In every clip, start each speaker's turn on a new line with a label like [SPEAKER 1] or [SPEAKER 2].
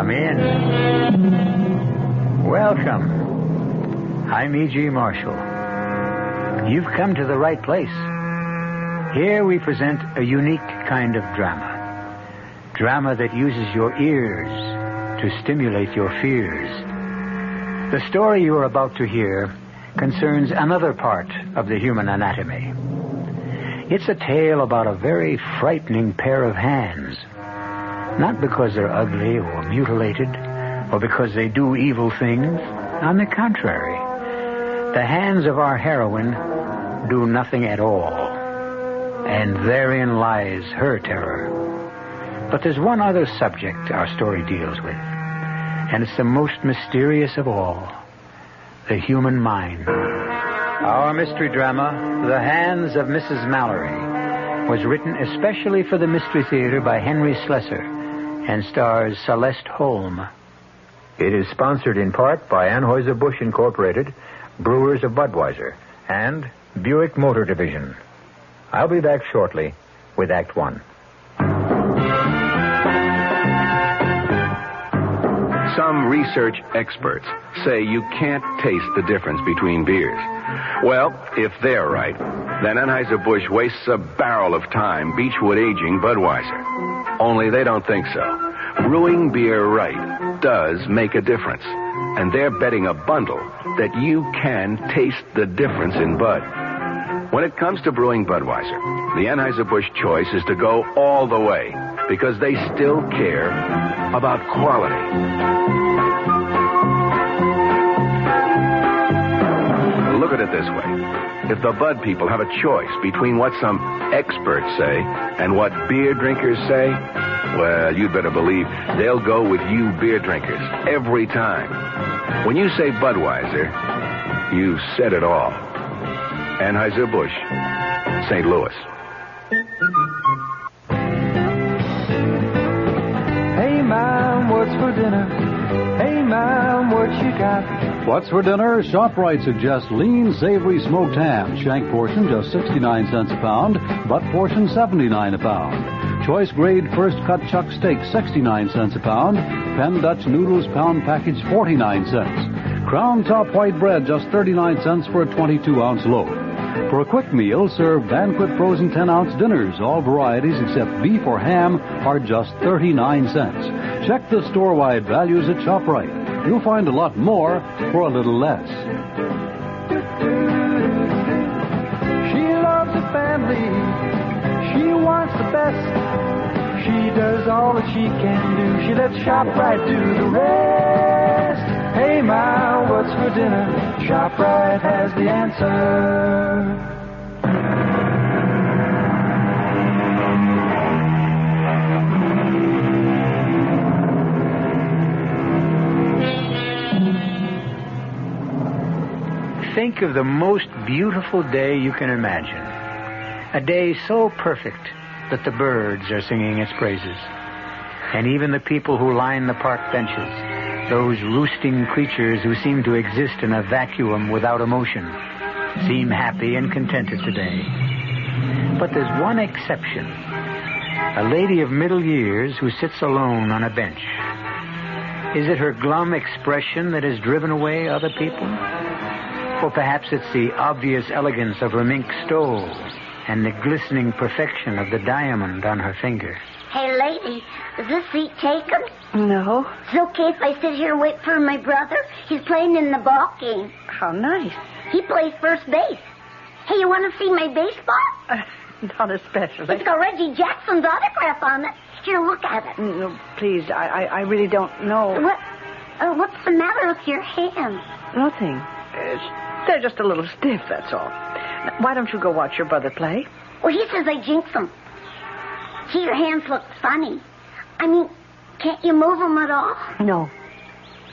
[SPEAKER 1] Come in. Welcome. I'm E.G. Marshall. You've come to the right place. Here we present a unique kind of drama. Drama that uses your ears to stimulate your fears. The story you're about to hear concerns another part of the human anatomy. It's a tale about a very frightening pair of hands. Not because they're ugly or mutilated, or because they do evil things. On the contrary, the hands of our heroine do nothing at all. And therein lies her terror. But there's one other subject our story deals with, and it's the most mysterious of all, the human mind. Our mystery drama, The Hands of Mrs. Mallory, was written especially for the Mystery Theater by Henry Slessor and stars Celeste Holm. It is sponsored in part by Anheuser-Busch Incorporated, Brewers of Budweiser, and Buick Motor Division. I'll be back shortly with Act One.
[SPEAKER 2] Some research experts say you can't taste the difference between beers. Well, if they're right, then Anheuser-Busch wastes a barrel of time Beechwood aging Budweiser. Only they don't think so. Brewing beer right does make a difference. And they're betting a bundle that you can taste the difference in Bud. When it comes to brewing Budweiser, the Anheuser-Busch choice is to go all the way because they still care about quality. Look at it this way. If the Bud people have a choice between what some experts say and what beer drinkers say, well, you'd better believe they'll go with you beer drinkers every time. When you say Budweiser, you've said it all. Anheuser-Busch, St. Louis.
[SPEAKER 3] Hey, Mom, what's for dinner? Hey, Mom, what you got?
[SPEAKER 4] What's for dinner? ShopRite suggests lean, savory smoked ham. Shank portion just 69 cents a pound. Butt portion 79 a pound. Choice grade first cut chuck steak 69 cents a pound. Penn Dutch noodles pound package 49 cents. Crown top white bread just 39 cents for a 22-ounce loaf. For a quick meal, serve Banquet frozen 10-ounce dinners. All varieties except beef or ham are just 39 cents. Check the store-wide values at ShopRite. You'll find a lot more for a little less.
[SPEAKER 3] She loves the family. She wants the best. She does all that she can do. She lets ShopRite do the rest. Hey, Ma, what's for dinner? ShopRite has the answer.
[SPEAKER 1] Think of the most beautiful day you can imagine. A day so perfect that the birds are singing its praises. And even the people who line the park benches, those roosting creatures who seem to exist in a vacuum without emotion, seem happy and contented today. But there's one exception. A lady of middle years who sits alone on a bench. Is it her glum expression that has driven away other people? Or perhaps it's the obvious elegance of her mink stole and the glistening perfection of the diamond on her finger.
[SPEAKER 5] Hey, lady, is this seat taken?
[SPEAKER 6] No.
[SPEAKER 5] It's okay if I sit here and wait for my brother? He's playing in the ball game.
[SPEAKER 6] How nice.
[SPEAKER 5] He plays first base. Hey, you want to see my baseball?
[SPEAKER 6] Not especially.
[SPEAKER 5] It's got Reggie Jackson's autograph on it. Here, look at it.
[SPEAKER 6] No, please, I really don't know.
[SPEAKER 5] What's the matter with your hands?
[SPEAKER 6] Nothing. They're just a little stiff, that's all. Now, why don't you go watch your brother play?
[SPEAKER 5] Well, he says I jinx them. Gee, your hands look funny. I mean, can't you move them at all?
[SPEAKER 6] No.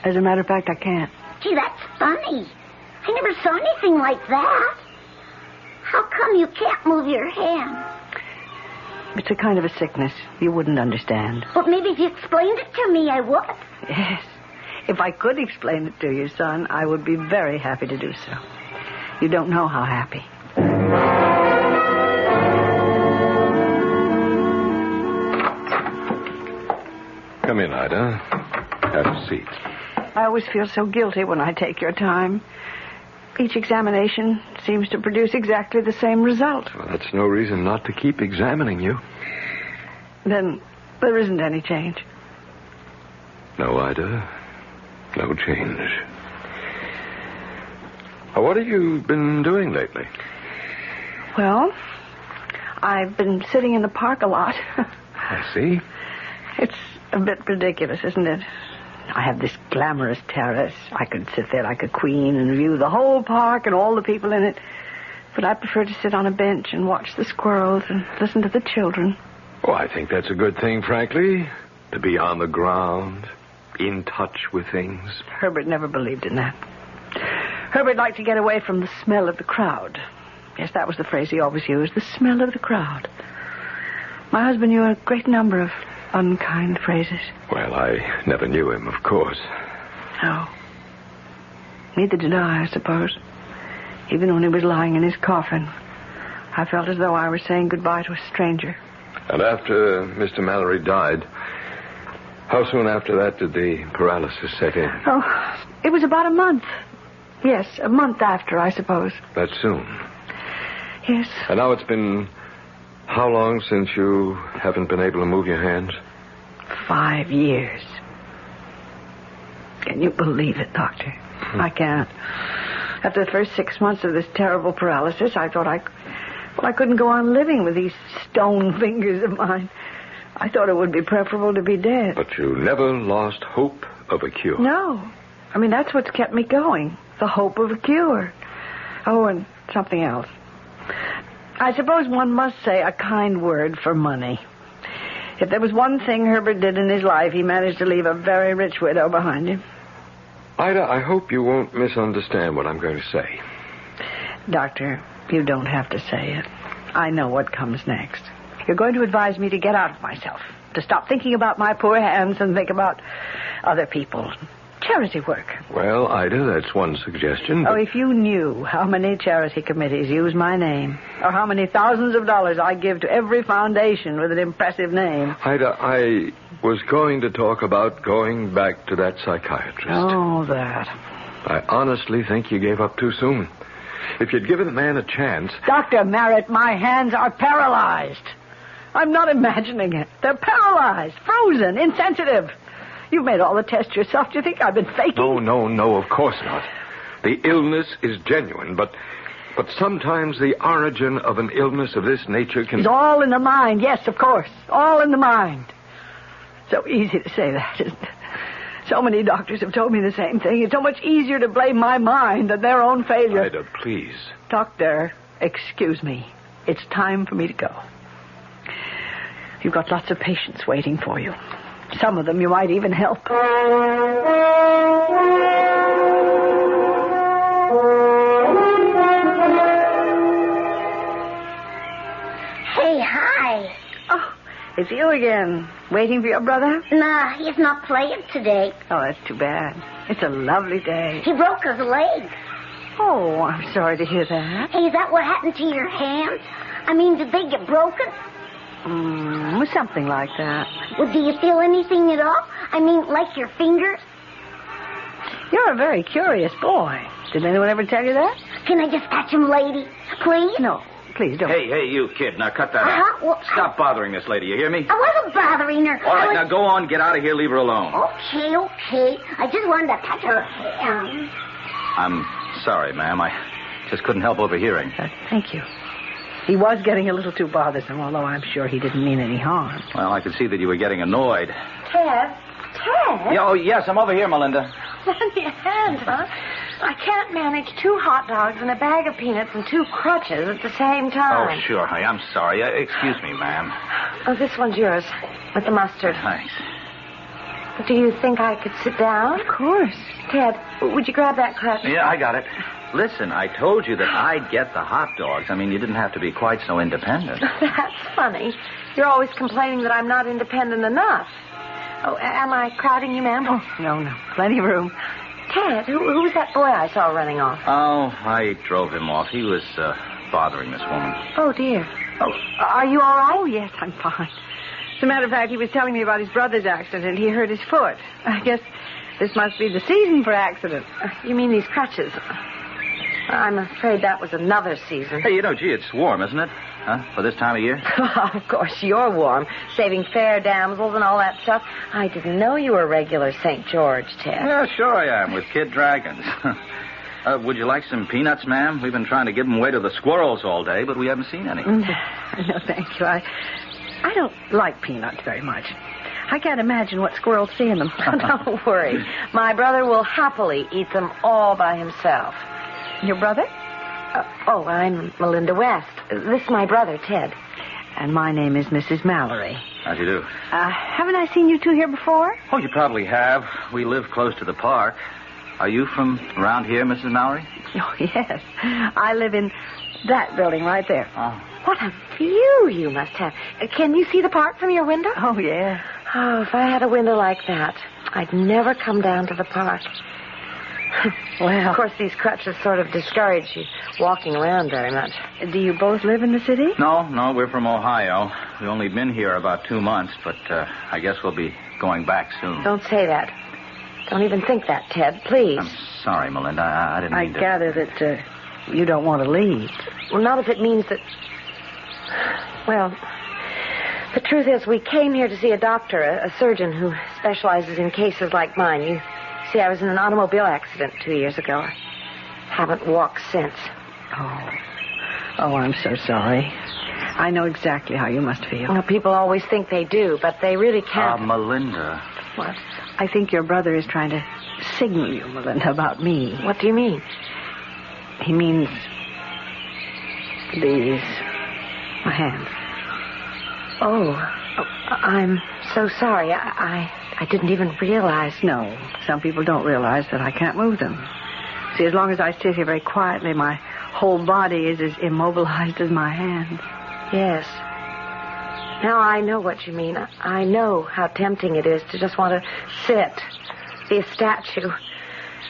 [SPEAKER 6] As a matter of fact, I can't.
[SPEAKER 5] Gee, that's funny. I never saw anything like that. How come you can't move your hands?
[SPEAKER 6] It's a kind of a sickness. You wouldn't understand.
[SPEAKER 5] Well, maybe if you explained it to me, I would.
[SPEAKER 6] Yes. If I could explain it to you, son, I would be very happy to do so. You don't know how happy.
[SPEAKER 2] Come in, Ida. Have a seat.
[SPEAKER 6] I always feel so guilty when I take your time. Each examination seems to produce exactly the same result.
[SPEAKER 2] Well, that's no reason not to keep examining you.
[SPEAKER 6] Then there isn't any change.
[SPEAKER 2] No, Ida. No change. What have you been doing lately?
[SPEAKER 6] Well, I've been sitting in the park a lot.
[SPEAKER 2] I see.
[SPEAKER 6] It's a bit ridiculous, isn't it? I have this glamorous terrace. I could sit there like a queen and view the whole park and all the people in it. But I prefer to sit on a bench and watch the squirrels and listen to the children.
[SPEAKER 2] Oh, I think that's a good thing, frankly. To be on the ground, in touch with things.
[SPEAKER 6] Herbert never believed in that. Herbert liked to get away from the smell of the crowd. Yes, that was the phrase he always used, the smell of the crowd. My husband knew a great number of unkind phrases.
[SPEAKER 2] Well, I never knew him, of course.
[SPEAKER 6] No. Neither did I suppose. Even when he was lying in his coffin, I felt as though I were saying goodbye to a stranger.
[SPEAKER 2] And after Mr. Mallory died, how soon after that did the paralysis set in?
[SPEAKER 6] Oh, it was about a month. Yes, a month after, I suppose.
[SPEAKER 2] That soon?
[SPEAKER 6] Yes.
[SPEAKER 2] And now it's been how long since you haven't been able to move your hands?
[SPEAKER 6] 5 years. Can you believe it, Doctor? I can't. After the first 6 months of this terrible paralysis, I thought I couldn't go on living with these stone fingers of mine. I thought it would be preferable to be dead.
[SPEAKER 2] But you never lost hope of a cure.
[SPEAKER 6] No. I mean, that's what's kept me going. The hope of a cure. Oh, and something else. I suppose one must say a kind word for money. If there was one thing Herbert did in his life, he managed to leave a very rich widow behind him.
[SPEAKER 2] Ida, I hope you won't misunderstand what I'm going to say.
[SPEAKER 6] Doctor, you don't have to say it. I know what comes next. You're going to advise me to get out of myself, to stop thinking about my poor hands and think about other people. Charity work.
[SPEAKER 2] Well, Ida, that's one suggestion. But...
[SPEAKER 6] Oh, if you knew how many charity committees use my name, or how many thousands of dollars I give to every foundation with an impressive name.
[SPEAKER 2] Ida, I was going to talk about going back to that psychiatrist.
[SPEAKER 6] Oh, that.
[SPEAKER 2] I honestly think you gave up too soon. If you'd given the man a chance...
[SPEAKER 6] Dr. Merritt, my hands are paralyzed. I'm not imagining it. They're paralyzed, frozen, insensitive. You've made all the tests yourself. Do you think I've been faking?
[SPEAKER 2] No, of course not. The illness is genuine, but sometimes the origin of an illness of this nature can...
[SPEAKER 6] It's all in the mind, yes, of course. All in the mind. So easy to say that, isn't it? So many doctors have told me the same thing. It's so much easier to blame my mind than their own failure.
[SPEAKER 2] Ida, please.
[SPEAKER 6] Doctor, excuse me. It's time for me to go. You've got lots of patients waiting for you. Some of them you might even help.
[SPEAKER 5] Hey, hi.
[SPEAKER 6] Oh, it's you again. Waiting for your brother?
[SPEAKER 5] Nah, he's not playing today.
[SPEAKER 6] Oh, that's too bad. It's a lovely day.
[SPEAKER 5] He broke his leg.
[SPEAKER 6] Oh, I'm sorry to hear that.
[SPEAKER 5] Hey, is that what happened to your hands? I mean, did they get broken?
[SPEAKER 6] Something like that.
[SPEAKER 5] Well, do you feel anything at all? I mean, like your fingers?
[SPEAKER 6] You're a very curious boy. Did anyone ever tell you that?
[SPEAKER 5] Can I just touch him, lady? Please?
[SPEAKER 6] No, please don't.
[SPEAKER 7] Hey, you kid. Now cut that out.
[SPEAKER 5] Well,
[SPEAKER 7] Stop bothering this lady, you hear me?
[SPEAKER 5] I wasn't bothering her.
[SPEAKER 7] All right, now go on, get out of here, leave her alone.
[SPEAKER 5] Okay. I just wanted to touch her hand.
[SPEAKER 7] I'm sorry, ma'am. I just couldn't help overhearing.
[SPEAKER 6] Thank you. He was getting a little too bothersome, although I'm sure he didn't mean any harm.
[SPEAKER 7] Well, I could see that you were getting annoyed.
[SPEAKER 8] Ted?
[SPEAKER 7] Yeah, oh, yes, I'm over here, Melinda.
[SPEAKER 8] Lend me a hand, huh? I can't manage 2 hot dogs and a bag of peanuts and 2 crutches at the same time.
[SPEAKER 7] Oh, sure. Hey, I'm sorry. Excuse me, ma'am.
[SPEAKER 8] Oh, this one's yours, with the mustard.
[SPEAKER 7] Thanks.
[SPEAKER 8] But do you think I could sit down?
[SPEAKER 6] Of course.
[SPEAKER 8] Ted, would you grab that crutch?
[SPEAKER 7] Yeah, I got it. Listen, I told you that I'd get the hot dogs. I mean, you didn't have to be quite so independent.
[SPEAKER 8] That's funny. You're always complaining that I'm not independent enough. Oh, am I crowding you, ma'am?
[SPEAKER 6] Oh, no. Plenty of room.
[SPEAKER 8] Ted, who was that boy I saw running off?
[SPEAKER 7] Oh, I drove him off. He was bothering this woman.
[SPEAKER 8] Oh, dear.
[SPEAKER 6] Oh, are you all right? Oh, yes, I'm fine. As a matter of fact, he was telling me about his brother's accident. He hurt his foot. I guess This must be the season for accidents.
[SPEAKER 8] You mean these crutches? I'm afraid that was another season.
[SPEAKER 7] Hey, gee, it's warm, isn't it? Huh? For this time of year?
[SPEAKER 8] Of course, you're warm. Saving fair damsels and all that stuff. I didn't know you were a regular St. George, Ted.
[SPEAKER 7] Yeah, sure I am, with kid dragons. Would you like some peanuts, ma'am? We've been trying to give them away to the squirrels all day, but we haven't seen any.
[SPEAKER 6] No, thank you. I don't like peanuts very much. I can't imagine what squirrels see in them.
[SPEAKER 8] Don't worry. My brother will happily eat them all by himself.
[SPEAKER 6] Your brother?
[SPEAKER 8] I'm Melinda West. This is my brother, Ted.
[SPEAKER 6] And my name is Mrs. Mallory.
[SPEAKER 7] How do you do?
[SPEAKER 6] Haven't I seen you two here before?
[SPEAKER 7] Oh, you probably have. We live close to the park. Are you from around here, Mrs. Mallory?
[SPEAKER 6] Oh, yes. I live in that building right there.
[SPEAKER 7] Oh.
[SPEAKER 8] What a view you must have. Can you see the park from your window?
[SPEAKER 6] Oh, yeah.
[SPEAKER 8] Oh, if I had a window like that, I'd never come down to the park. Well, of course, these crutches sort of discourage you walking around very much.
[SPEAKER 6] Do you both live in the city?
[SPEAKER 7] No, we're from Ohio. We've only been here about 2 months, but I guess we'll be going back soon.
[SPEAKER 8] Don't say that. Don't even think that, Ted, please.
[SPEAKER 7] I'm sorry, Melinda. I didn't mean to...
[SPEAKER 6] I gather that you don't want to leave.
[SPEAKER 8] Well, not if it means that... Well, the truth is we came here to see a doctor, a surgeon who specializes in cases like mine. You see, I was in an automobile accident 2 years ago. I haven't walked since.
[SPEAKER 6] Oh, I'm so sorry. I know exactly how you must feel.
[SPEAKER 8] Well, people always think they do, but they really can't.
[SPEAKER 7] Melinda.
[SPEAKER 6] What? I think your brother is trying to signal you, Melinda, about me.
[SPEAKER 8] What do you mean?
[SPEAKER 6] He means these. My hands.
[SPEAKER 8] Oh, I'm so sorry. I didn't even realize.
[SPEAKER 6] No, some people don't realize that I can't move them. See, as long as I sit here very quietly, my whole body is as immobilized as my hands.
[SPEAKER 8] Yes. Now I know what you mean. I know how tempting it is to just want to sit, be a statue,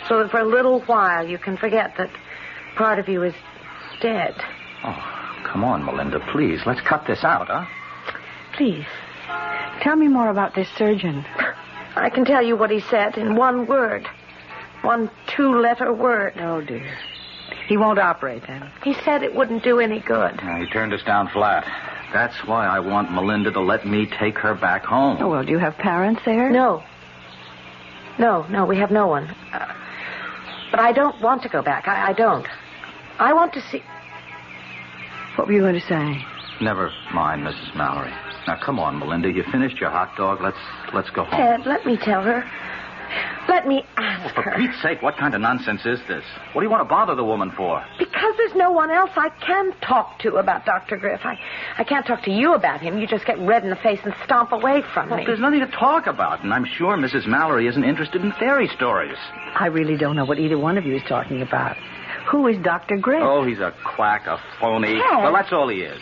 [SPEAKER 8] so that for a little while you can forget that part of you is dead.
[SPEAKER 7] Oh, come on, Melinda, please. Let's cut this out, huh?
[SPEAKER 6] Please, tell me more about this surgeon.
[SPEAKER 8] I can tell you what he said in one word. One 2-letter word.
[SPEAKER 6] Oh, dear. He won't operate, then?
[SPEAKER 8] He said it wouldn't do any good.
[SPEAKER 7] He turned us down flat. That's why I want Melinda to let me take her back home.
[SPEAKER 6] Oh, well, do you have parents there?
[SPEAKER 8] No, we have no one. But I don't want to go back. I don't. I want to see...
[SPEAKER 6] What were you going to say?
[SPEAKER 7] Never mind, Mrs. Mallory. Now, come on, Melinda. You finished your hot dog. Let's go home.
[SPEAKER 8] Ted, let me tell her. Let me ask her.
[SPEAKER 7] For Pete's sake, what kind of nonsense is this? What do you want to bother the woman for?
[SPEAKER 8] Because there's no one else I can talk to about Dr. Griff. I can't talk to you about him. You just get red in the face and stomp away from me.
[SPEAKER 7] There's nothing to talk about, and I'm sure Mrs. Mallory isn't interested in fairy stories.
[SPEAKER 6] I really don't know what either one of you is talking about. Who is Dr. Griff?
[SPEAKER 7] Oh, he's a quack, a phony.
[SPEAKER 8] Ted.
[SPEAKER 7] Well, that's all he is.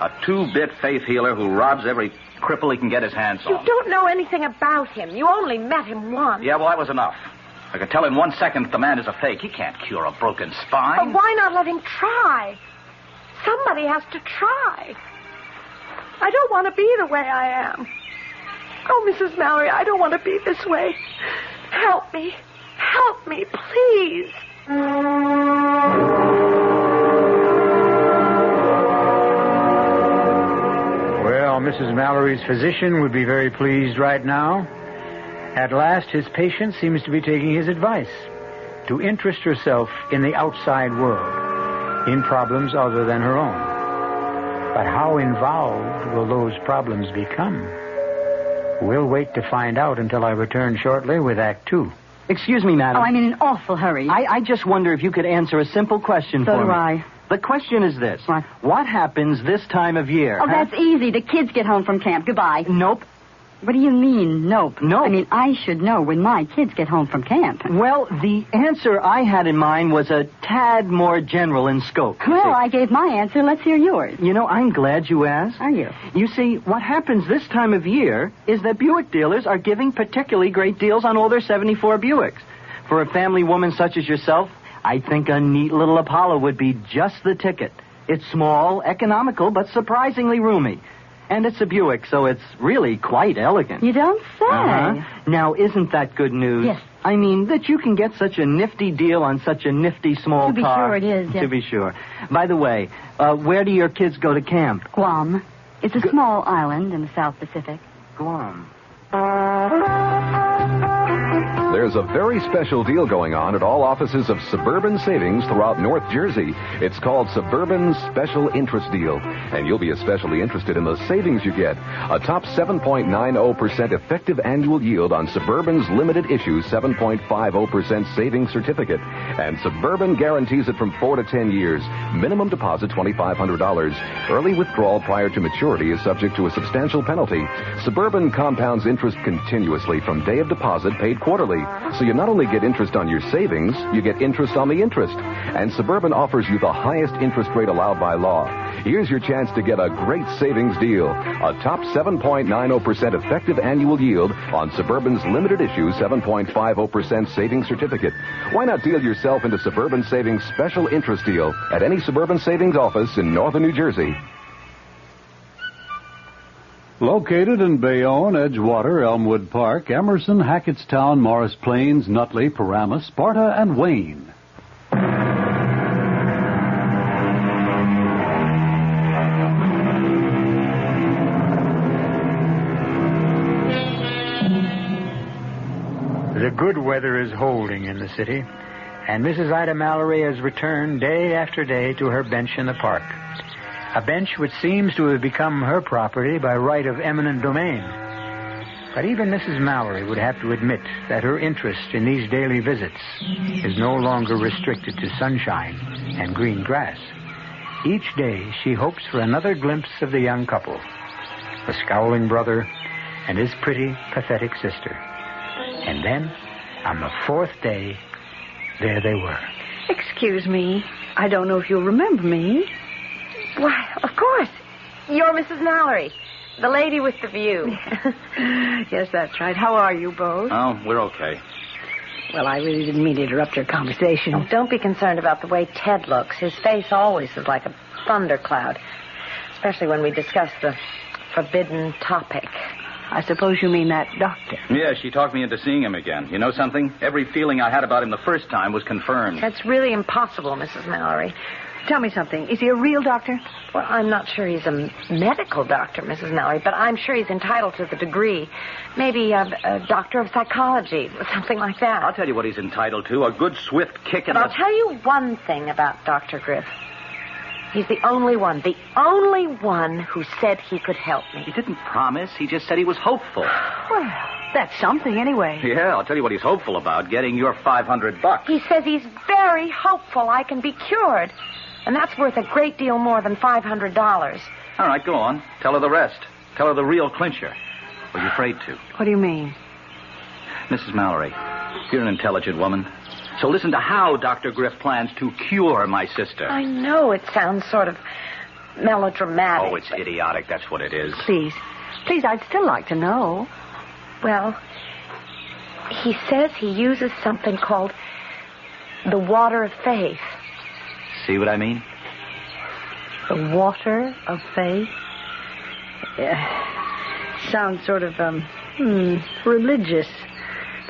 [SPEAKER 7] A 2-bit faith healer who robs every cripple he can get his hands on.
[SPEAKER 8] You don't know anything about him. You only met him once.
[SPEAKER 7] Yeah, well, that was enough. I could tell in 1 second that the man is a fake. He can't cure a broken spine.
[SPEAKER 8] But why not let him try? Somebody has to try. I don't want to be the way I am. Oh, Mrs. Mallory, I don't want to be this way. Help me. Help me, please.
[SPEAKER 1] Well, Mrs. Mallory's physician would be very pleased right now. At last, his patient seems to be taking his advice to interest herself in the outside world, in problems other than her own. But how involved will those problems become? We'll wait to find out until I return shortly with Act 2.
[SPEAKER 9] Excuse me, madam.
[SPEAKER 10] Oh, I'm in an awful hurry.
[SPEAKER 9] I just wonder if you could answer a simple question for me.
[SPEAKER 10] So do I.
[SPEAKER 9] The question is this.
[SPEAKER 10] What?
[SPEAKER 9] What happens this time of year?
[SPEAKER 10] Oh, that's easy. The kids get home from camp. Goodbye.
[SPEAKER 9] Nope.
[SPEAKER 10] What do you mean, nope?
[SPEAKER 9] Nope.
[SPEAKER 10] I mean, I should know when my kids get home from camp.
[SPEAKER 9] Well, the answer I had in mind was a tad more general in scope. you
[SPEAKER 10] Well,
[SPEAKER 9] see.
[SPEAKER 10] I gave my answer. Let's hear yours.
[SPEAKER 9] You know, I'm glad you asked.
[SPEAKER 10] Are you?
[SPEAKER 9] You see, what happens this time of year is that Buick dealers are giving particularly great deals on all their 74 Buicks. For a family woman such as yourself, I think a neat little Apollo would be just the ticket. It's small, economical, but surprisingly roomy. And it's a Buick, so it's really quite elegant.
[SPEAKER 10] You don't say.
[SPEAKER 9] Now, isn't that good news?
[SPEAKER 10] Yes.
[SPEAKER 9] I mean, that you can get such a nifty deal on such a nifty small
[SPEAKER 10] To be
[SPEAKER 9] car.
[SPEAKER 10] sure it is, yes.
[SPEAKER 9] To be sure. By the way, where do your kids go to camp?
[SPEAKER 10] Guam. It's a small island in the South Pacific.
[SPEAKER 9] Guam.
[SPEAKER 11] There's a very special deal going on at all offices of Suburban Savings throughout North Jersey. It's called Suburban Special Interest Deal, and you'll be especially interested in the savings you get. A top 7.90% effective annual yield on Suburban's limited issue 7.50% savings certificate. And Suburban guarantees it from 4 to 10 years. Minimum deposit $2,500. Early withdrawal prior to maturity is subject to a substantial penalty. Suburban compounds interest continuously from day of deposit paid quarterly. So you not only get interest on your savings, you get interest on the interest. And Suburban offers you the highest interest rate allowed by law. Here's your chance to get a great savings deal. A top 7.90% effective annual yield on Suburban's limited issue 7.50% savings certificate. Why not deal yourself into Suburban Savings special interest deal at any Suburban Savings office in northern New Jersey?
[SPEAKER 4] Located in Bayonne, Edgewater, Elmwood Park, Emerson, Hackettstown, Morris Plains, Nutley, Paramus, Sparta, and Wayne.
[SPEAKER 1] The good weather is holding in the city, and Mrs. Ida Mallory has returned day after day to her bench in the park. A bench which seems to have become her property by right of eminent domain. But even Mrs. Mallory would have to admit that her interest in these daily visits is no longer restricted to sunshine and green grass. Each day she hopes for another glimpse of the young couple, the scowling brother and his pretty, pathetic sister. And then, on the fourth day, there they were.
[SPEAKER 6] Excuse me. I don't know if you'll remember me.
[SPEAKER 8] Why, of course. You're Mrs. Mallory, the lady with the view.
[SPEAKER 6] Yes, that's right. How are you both?
[SPEAKER 7] Oh, we're okay.
[SPEAKER 6] Well, I really didn't mean to interrupt your conversation.
[SPEAKER 8] Oh, don't be concerned about the way Ted looks. His face always is like a thundercloud, especially when we discuss the forbidden topic.
[SPEAKER 6] I suppose you mean that doctor.
[SPEAKER 7] Yeah, she talked me into seeing him again. You know something? Every feeling I had about him the first time was confirmed.
[SPEAKER 8] That's really impossible, Mrs. Mallory.
[SPEAKER 6] Tell me something. Is he a real doctor?
[SPEAKER 8] Well, I'm not sure he's a medical doctor, Mrs. Mallory, but I'm sure he's entitled to the degree. Maybe a doctor of psychology, something like that.
[SPEAKER 7] I'll tell you what he's entitled to. A good swift kick in
[SPEAKER 8] But I'll tell you one thing about Dr. Griff. He's the only one who said he could help me.
[SPEAKER 7] He didn't promise. He just said he was hopeful.
[SPEAKER 6] Well, that's something anyway.
[SPEAKER 7] Yeah, I'll tell you what he's hopeful about, getting your $500.
[SPEAKER 8] He says he's very hopeful I can be cured. And that's worth a great deal more than $500.
[SPEAKER 7] All right, go on. Tell her the rest. Tell her the real clincher. Were you afraid to?
[SPEAKER 6] What do you mean?
[SPEAKER 7] Mrs. Mallory, you're an intelligent woman. So listen to how Dr. Griff plans to cure my sister.
[SPEAKER 8] I know it sounds sort of melodramatic.
[SPEAKER 7] Oh, it's idiotic. That's what it is.
[SPEAKER 6] Please, I'd still like to know.
[SPEAKER 8] Well, he says he uses something called the water of faith.
[SPEAKER 7] See what I mean?
[SPEAKER 6] The water of faith? Sounds sort of, religious.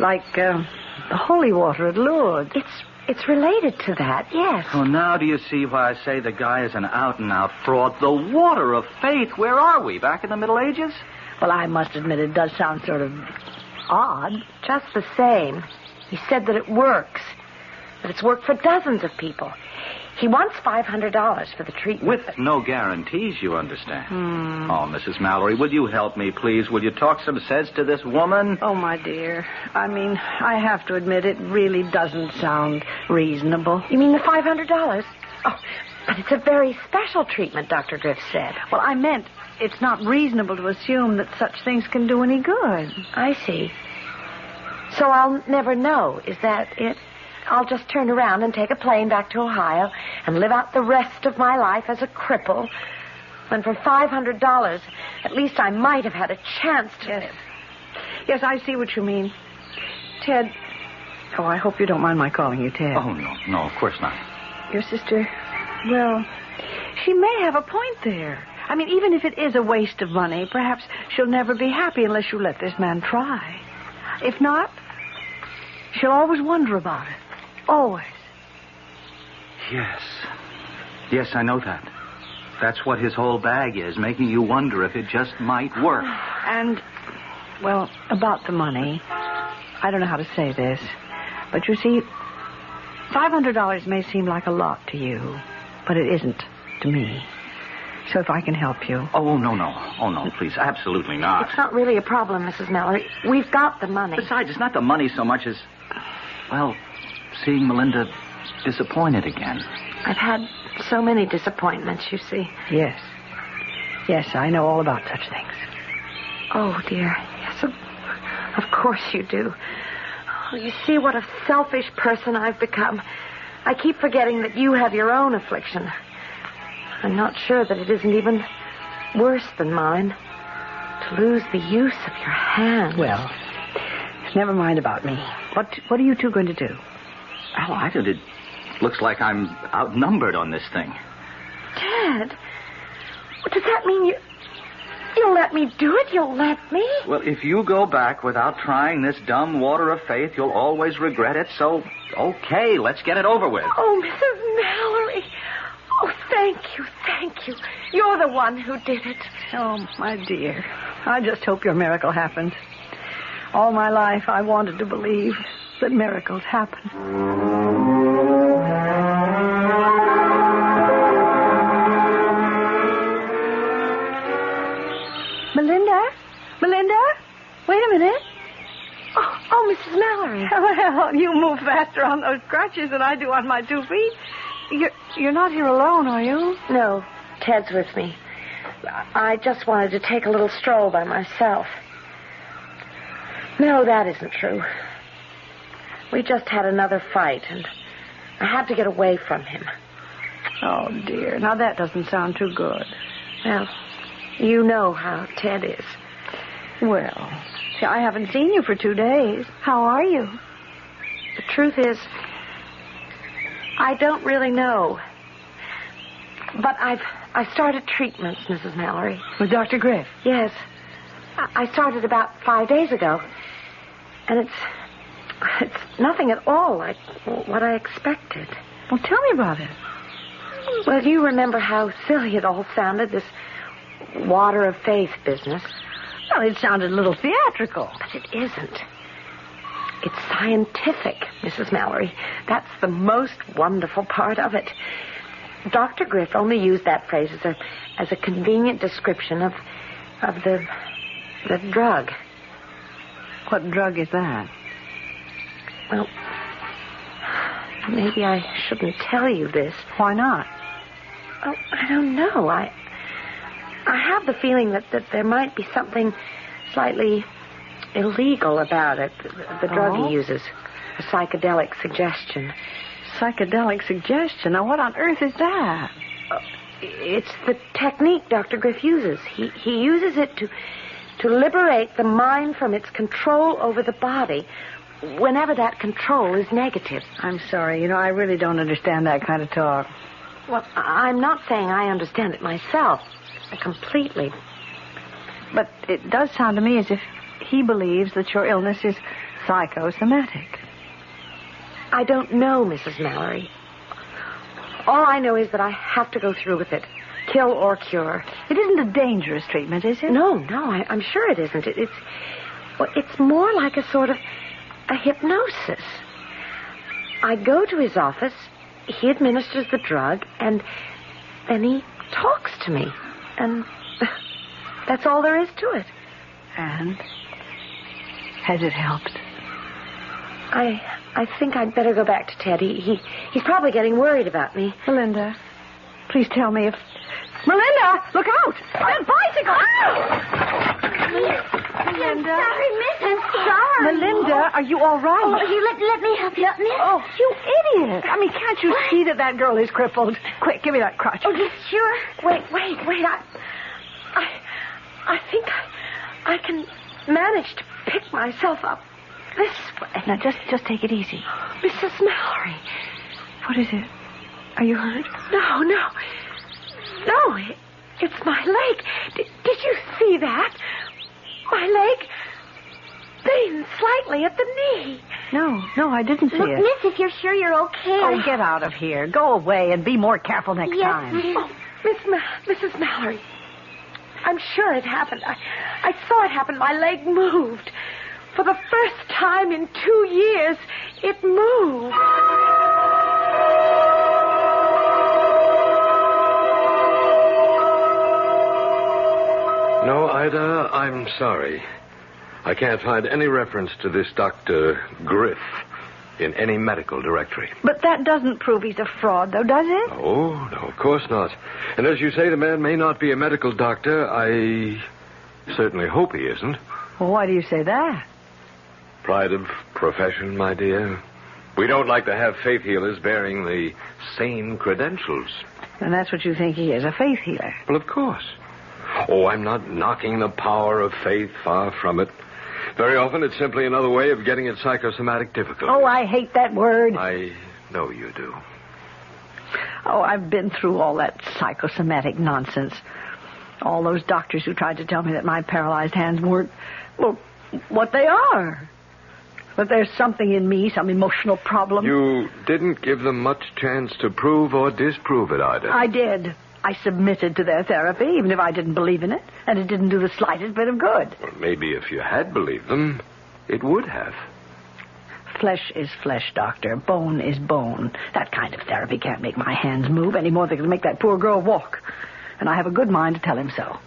[SPEAKER 6] Like, the holy water at Lourdes.
[SPEAKER 8] It's related to that, yes.
[SPEAKER 7] Well, now do you see why I say the guy is an out-and-out fraud? The water of faith. Where are we? Back in the Middle Ages?
[SPEAKER 6] Well, I must admit it does sound sort of odd.
[SPEAKER 8] Just the same. He said that it works. That it's worked for dozens of people. He wants $500 for the treatment.
[SPEAKER 7] With no guarantees, you understand. Oh, Mrs. Mallory, will you help me, please? Will you talk some sense to this woman?
[SPEAKER 6] Oh, my dear. I mean, I have to admit it really doesn't sound reasonable.
[SPEAKER 8] You mean the $500? Oh, but it's a very special treatment, Dr. Griff said.
[SPEAKER 6] Well, I meant it's not reasonable to assume that such things can do any good.
[SPEAKER 8] I see. So I'll never know. Is that it? I'll just turn around and take a plane back to Ohio and live out the rest of my life as a cripple. When for $500, at least I might have had a chance to live.
[SPEAKER 6] Yes, I see what you mean. Ted. Oh, I hope you don't mind my calling you Ted.
[SPEAKER 7] Oh, no, of course not.
[SPEAKER 6] Your sister, well, she may have a point there. I mean, even if it is a waste of money, perhaps she'll never be happy unless you let this man try. If not, she'll always wonder about it. Always.
[SPEAKER 7] Yes. Yes, I know that. That's what his whole bag is, making you wonder if it just might work.
[SPEAKER 6] And, well, about the money, I don't know how to say this, but you see, $500 may seem like a lot to you, but it isn't to me. So if I can help you.
[SPEAKER 7] Oh, no. Oh, no, please, absolutely not.
[SPEAKER 8] It's not really a problem, Mrs. Mallory. We've got the money.
[SPEAKER 7] Besides, it's not the money so much as, well, seeing Melinda disappointed again.
[SPEAKER 8] I've had so many disappointments, you see.
[SPEAKER 6] Yes. Yes, I know all about such things.
[SPEAKER 8] Oh, dear. Yes, of course you do. Oh, you see what a selfish person I've become. I keep forgetting that you have your own affliction. I'm not sure that it isn't even worse than mine. To lose the use of your hand.
[SPEAKER 6] Well, never mind about me. What are you two going to do?
[SPEAKER 7] Oh, I did it. Looks like I'm outnumbered on this thing.
[SPEAKER 8] Ted, does that mean you'll let me do it? You'll let me?
[SPEAKER 7] Well, if you go back without trying this dumb water of faith, you'll always regret it. So, okay, let's get it over with.
[SPEAKER 8] Oh, Mrs. Mallory. Oh, thank you. You're the one who did it.
[SPEAKER 6] Oh, my dear. I just hope your miracle happens. All my life, I wanted to believe that miracles happen. Melinda? Wait a minute.
[SPEAKER 8] Oh, Mrs. Mallory.
[SPEAKER 6] Well, you move faster on those crutches than I do on my 2 feet. You're not here alone, are you?
[SPEAKER 8] No, Ted's with me. I just wanted to take a little stroll by myself. No, that isn't true. We just had another fight, and I had to get away from him.
[SPEAKER 6] Oh, dear. Now, that doesn't sound too good.
[SPEAKER 8] Well, you know how Ted is.
[SPEAKER 6] Well, see, I haven't seen you for 2 days. How are you?
[SPEAKER 8] The truth is, I don't really know. But I started treatments, Mrs. Mallory.
[SPEAKER 6] With Dr. Griff?
[SPEAKER 8] Yes. I started about 5 days ago. And it's nothing at all like what I expected.
[SPEAKER 6] Well, tell me about it.
[SPEAKER 8] Well, you remember how silly it all sounded, this water of faith business.
[SPEAKER 6] Well, it sounded a little theatrical.
[SPEAKER 8] But it isn't. It's scientific, Mrs. Mallory. That's the most wonderful part of it. Dr. Griff only used that phrase as a convenient description of the drug.
[SPEAKER 6] What drug is that?
[SPEAKER 8] Well, maybe I shouldn't tell you this.
[SPEAKER 6] Why not?
[SPEAKER 8] Oh, I don't know. I have the feeling that there might be something slightly illegal about it. The drug he uses. A psychedelic suggestion.
[SPEAKER 6] Psychedelic suggestion? Now, what on earth is that?
[SPEAKER 8] It's the technique Dr. Griff uses. He uses it to liberate the mind from its control over the body whenever that control is negative.
[SPEAKER 6] I'm sorry. I really don't understand that kind of talk.
[SPEAKER 8] Well, I'm not saying I understand it myself completely.
[SPEAKER 6] But it does sound to me as if he believes that your illness is psychosomatic.
[SPEAKER 8] I don't know, Mrs. Mallory. All I know is that I have to go through with it. Kill or cure.
[SPEAKER 6] It isn't a dangerous treatment, is it?
[SPEAKER 8] No, I'm sure it isn't. It's more like a sort of a hypnosis. I go to his office, he administers the drug, and then he talks to me. And that's all there is to it.
[SPEAKER 6] And has it helped?
[SPEAKER 8] I think I'd better go back to Ted. He's probably getting worried about me.
[SPEAKER 6] Melinda, please tell me if... Melinda, look out! That bicycle! Melinda.
[SPEAKER 5] Sorry, miss. I'm sorry.
[SPEAKER 6] Melinda, are you all right?
[SPEAKER 5] Oh, you let me help you up, miss.
[SPEAKER 6] Oh, you idiot. I mean, can't you see that girl is crippled? Quick, give me that crutch.
[SPEAKER 5] Oh, you sure?
[SPEAKER 8] Wait. I think I can manage to pick myself up this way.
[SPEAKER 6] Now, just take it easy.
[SPEAKER 8] Mrs. Mallory.
[SPEAKER 6] What is it? Are you hurt?
[SPEAKER 8] No.
[SPEAKER 6] It's my leg. Did you see that? My leg bends slightly at the knee. No, I didn't see
[SPEAKER 5] Look,
[SPEAKER 6] it.
[SPEAKER 5] Miss, if you're sure you're okay.
[SPEAKER 6] Oh, get out of here. Go away and be more careful next time.
[SPEAKER 5] Yes,
[SPEAKER 6] Mrs. Mallory, I'm sure it happened. I saw it happen. My leg moved. For the first time in 2 years, it moved.
[SPEAKER 12] No, Ida, I'm sorry. I can't find any reference to this Dr. Griff in any medical directory.
[SPEAKER 6] But that doesn't prove he's a fraud, though, does it?
[SPEAKER 12] Oh, no, of course not. And as you say, the man may not be a medical doctor. I certainly hope he isn't.
[SPEAKER 6] Well, why do you say that?
[SPEAKER 12] Pride of profession, my dear. We don't like to have faith healers bearing the same credentials.
[SPEAKER 6] And that's what you think he is, a faith healer.
[SPEAKER 12] Well, of course. Oh, I'm not knocking the power of faith, far from it. Very often it's simply another way of getting at psychosomatic difficulties.
[SPEAKER 6] Oh, I hate that word.
[SPEAKER 12] I know you do.
[SPEAKER 6] Oh, I've been through all that psychosomatic nonsense. All those doctors who tried to tell me that my paralyzed hands weren't, well, what they are. But there's something in me, some emotional problem.
[SPEAKER 12] You didn't give them much chance to prove or disprove it, Ida.
[SPEAKER 6] I did. I submitted to their therapy, even if I didn't believe in it, and it didn't do the slightest bit of good.
[SPEAKER 12] Well, maybe if you had believed them, it would have.
[SPEAKER 6] Flesh is flesh, Doctor. Bone is bone. That kind of therapy can't make my hands move any more than it can make that poor girl walk. And I have a good mind to tell him so.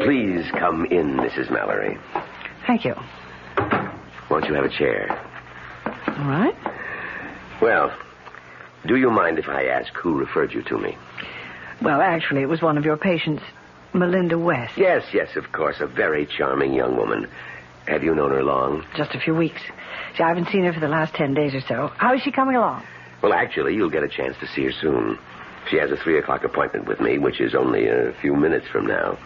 [SPEAKER 13] Please come in, Mrs. Mallory.
[SPEAKER 6] Thank you.
[SPEAKER 13] Won't you have a chair?
[SPEAKER 6] All right.
[SPEAKER 13] Well, do you mind if I ask who referred you to me?
[SPEAKER 6] Well, actually, it was one of your patients, Melinda West.
[SPEAKER 13] Yes, of course. A very charming young woman. Have you known her long?
[SPEAKER 6] Just a few weeks. See, I haven't seen her for the last 10 days or so. How is she coming along?
[SPEAKER 13] Well, actually, you'll get a chance to see her soon. She has a 3:00 appointment with me, which is only a few minutes from now.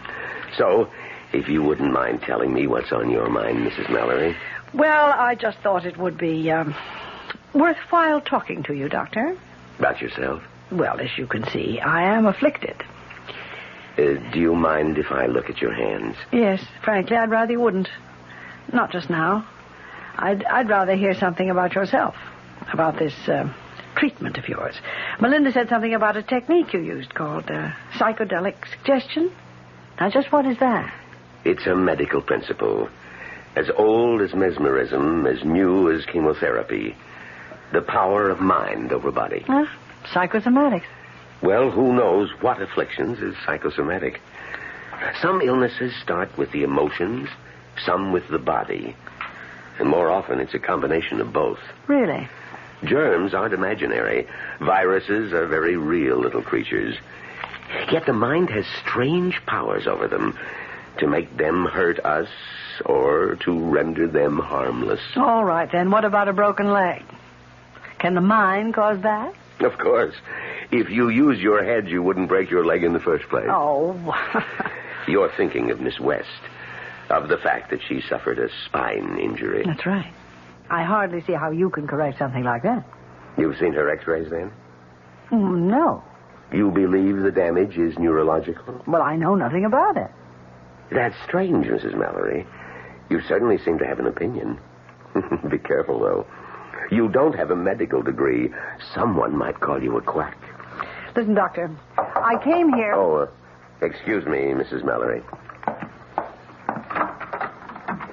[SPEAKER 13] So, if you wouldn't mind telling me what's on your mind, Mrs. Mallory.
[SPEAKER 6] Well, I just thought it would be worthwhile talking to you, Doctor.
[SPEAKER 13] About yourself?
[SPEAKER 6] Well, as you can see, I am afflicted.
[SPEAKER 13] Do you mind if I look at your hands?
[SPEAKER 6] Yes, frankly, I'd rather you wouldn't. Not just now. I'd rather hear something about yourself, about this treatment of yours. Melinda said something about a technique you used called psychedelic suggestion. Now, just what is that?
[SPEAKER 13] It's a medical principle. As old as mesmerism, as new as chemotherapy. The power of mind over body.
[SPEAKER 6] Psychosomatics.
[SPEAKER 13] Well, who knows what afflictions is psychosomatic? Some illnesses start with the emotions, some with the body. And more often, it's a combination of both.
[SPEAKER 6] Really?
[SPEAKER 13] Germs aren't imaginary. Viruses are very real little creatures. Yet the mind has strange powers over them to make them hurt us or to render them harmless.
[SPEAKER 6] All right, then. What about a broken leg? Can the mind cause that?
[SPEAKER 13] Of course. If you use your head, you wouldn't break your leg in the first place.
[SPEAKER 6] Oh.
[SPEAKER 13] You're thinking of Miss West, of the fact that she suffered a spine injury.
[SPEAKER 6] That's right. I hardly see how you can correct something like that.
[SPEAKER 13] You've seen her x-rays, then?
[SPEAKER 6] No.
[SPEAKER 13] You believe the damage is neurological?
[SPEAKER 6] Well, I know nothing about it.
[SPEAKER 13] That's strange, Mrs. Mallory. You certainly seem to have an opinion. Be careful, though. You don't have a medical degree. Someone might call you a quack.
[SPEAKER 6] Listen, Doctor, I came here...
[SPEAKER 13] Oh, excuse me, Mrs. Mallory.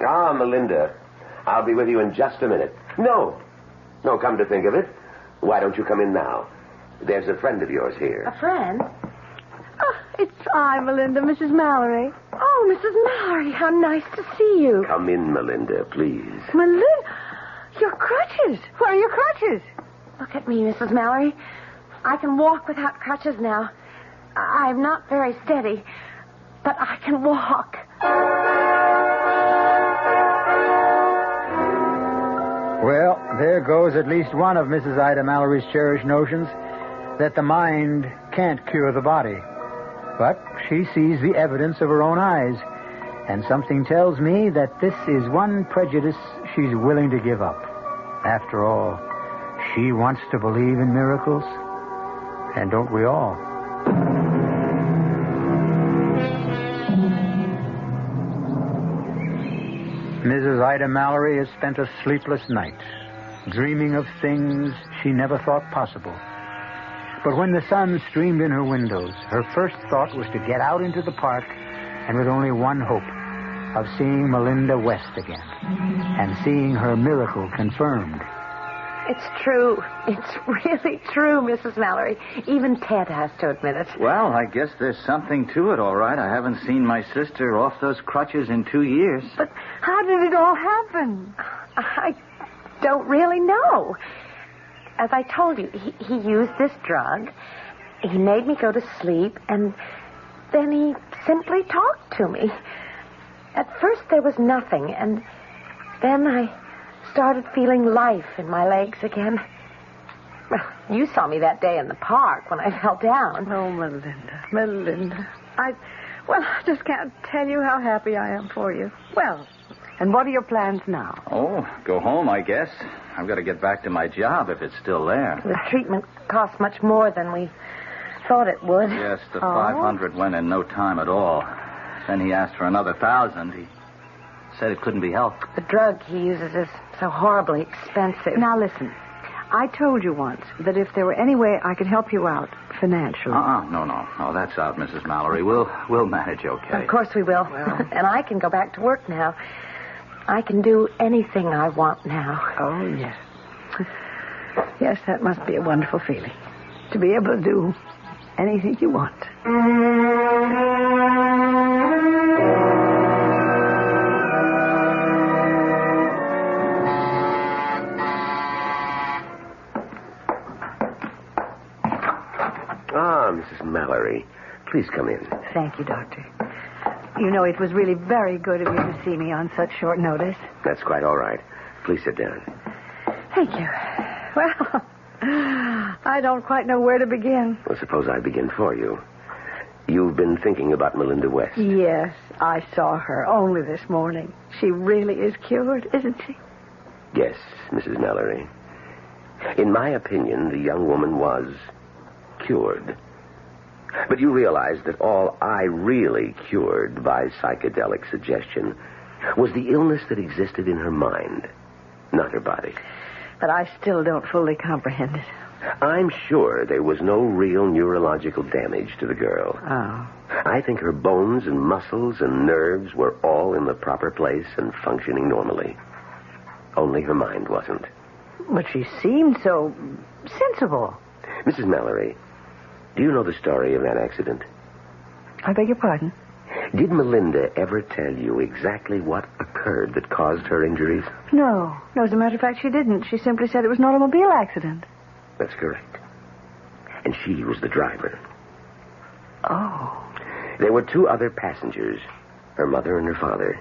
[SPEAKER 13] Ah, Melinda. I'll be with you in just a minute. No, come to think of it. Why don't you come in now? There's a friend of yours here.
[SPEAKER 8] A friend?
[SPEAKER 6] Oh, it's I, Melinda, Mrs. Mallory.
[SPEAKER 8] Oh, Mrs. Mallory, how nice to see you.
[SPEAKER 13] Come in, Melinda, please.
[SPEAKER 6] Melinda? Your crutches. Where are your crutches?
[SPEAKER 8] Look at me, Mrs. Mallory. I can walk without crutches now. I'm not very steady, but I can walk.
[SPEAKER 1] Well, there goes at least one of Mrs. Ida Mallory's cherished notions, that the mind can't cure the body. But she sees the evidence of her own eyes, and something tells me that this is one prejudice she's willing to give up. After all, she wants to believe in miracles. And don't we all? Mrs. Ida Mallory has spent a sleepless night, dreaming of things she never thought possible. But when the sun streamed in her windows, her first thought was to get out into the park, and with only one hope, of seeing Melinda West again, and seeing her miracle confirmed.
[SPEAKER 8] It's true. It's really true, Mrs. Mallory. Even Ted has to admit it.
[SPEAKER 7] Well, I guess there's something to it, all right. I haven't seen my sister off those crutches in 2 years.
[SPEAKER 8] But how did it all happen? I don't really know. As I told you, he used this drug. He made me go to sleep, and then he simply talked to me. At first, there was nothing, and then I started feeling life in my legs again. Well, you saw me that day in the park when I fell down.
[SPEAKER 6] Oh, Melinda. I just can't tell you how happy I am for you. Well, and what are your plans now?
[SPEAKER 7] Oh, go home, I guess. I've got to get back to my job if it's still there.
[SPEAKER 8] The treatment cost much more than we thought it would.
[SPEAKER 7] Yes, the 500 went in no time at all. Then he asked for another 1,000. He said it couldn't be helped.
[SPEAKER 8] The drug he uses is so horribly expensive.
[SPEAKER 6] Now, listen. I told you once that if there were any way I could help you out financially.
[SPEAKER 7] No, that's out, Mrs. Mallory. We'll manage okay.
[SPEAKER 8] Of course we will.
[SPEAKER 6] Well.
[SPEAKER 8] And I can go back to work now. I can do anything I want now.
[SPEAKER 6] Oh, yes. Yes, that must be a wonderful feeling. To be able to do anything you want.
[SPEAKER 13] Mrs. Mallory, please come in.
[SPEAKER 6] Thank you, Doctor. You know, it was really very good of you to see me on such short notice.
[SPEAKER 13] That's quite all right. Please sit down.
[SPEAKER 6] Thank you. Well, I don't quite know where to begin.
[SPEAKER 13] Well, suppose I begin for you. You've been thinking about Melinda West.
[SPEAKER 6] Yes, I saw her only this morning. She really is cured, isn't she?
[SPEAKER 13] Yes, Mrs. Mallory. In my opinion, the young woman was cured. But you realize that all I really cured by psychedelic suggestion was the illness that existed in her mind, not her body.
[SPEAKER 6] But I still don't fully comprehend it.
[SPEAKER 13] I'm sure there was no real neurological damage to the girl.
[SPEAKER 6] Oh.
[SPEAKER 13] I think her bones and muscles and nerves were all in the proper place and functioning normally. Only her mind wasn't.
[SPEAKER 6] But she seemed so sensible.
[SPEAKER 13] Mrs. Mallory, do you know the story of that accident?
[SPEAKER 6] I beg your pardon?
[SPEAKER 13] Did Melinda ever tell you exactly what occurred that caused her injuries?
[SPEAKER 6] No, as a matter of fact, she didn't. She simply said it was an automobile accident.
[SPEAKER 13] That's correct. And she was the driver.
[SPEAKER 6] Oh.
[SPEAKER 13] There were 2 other passengers, her mother and her father.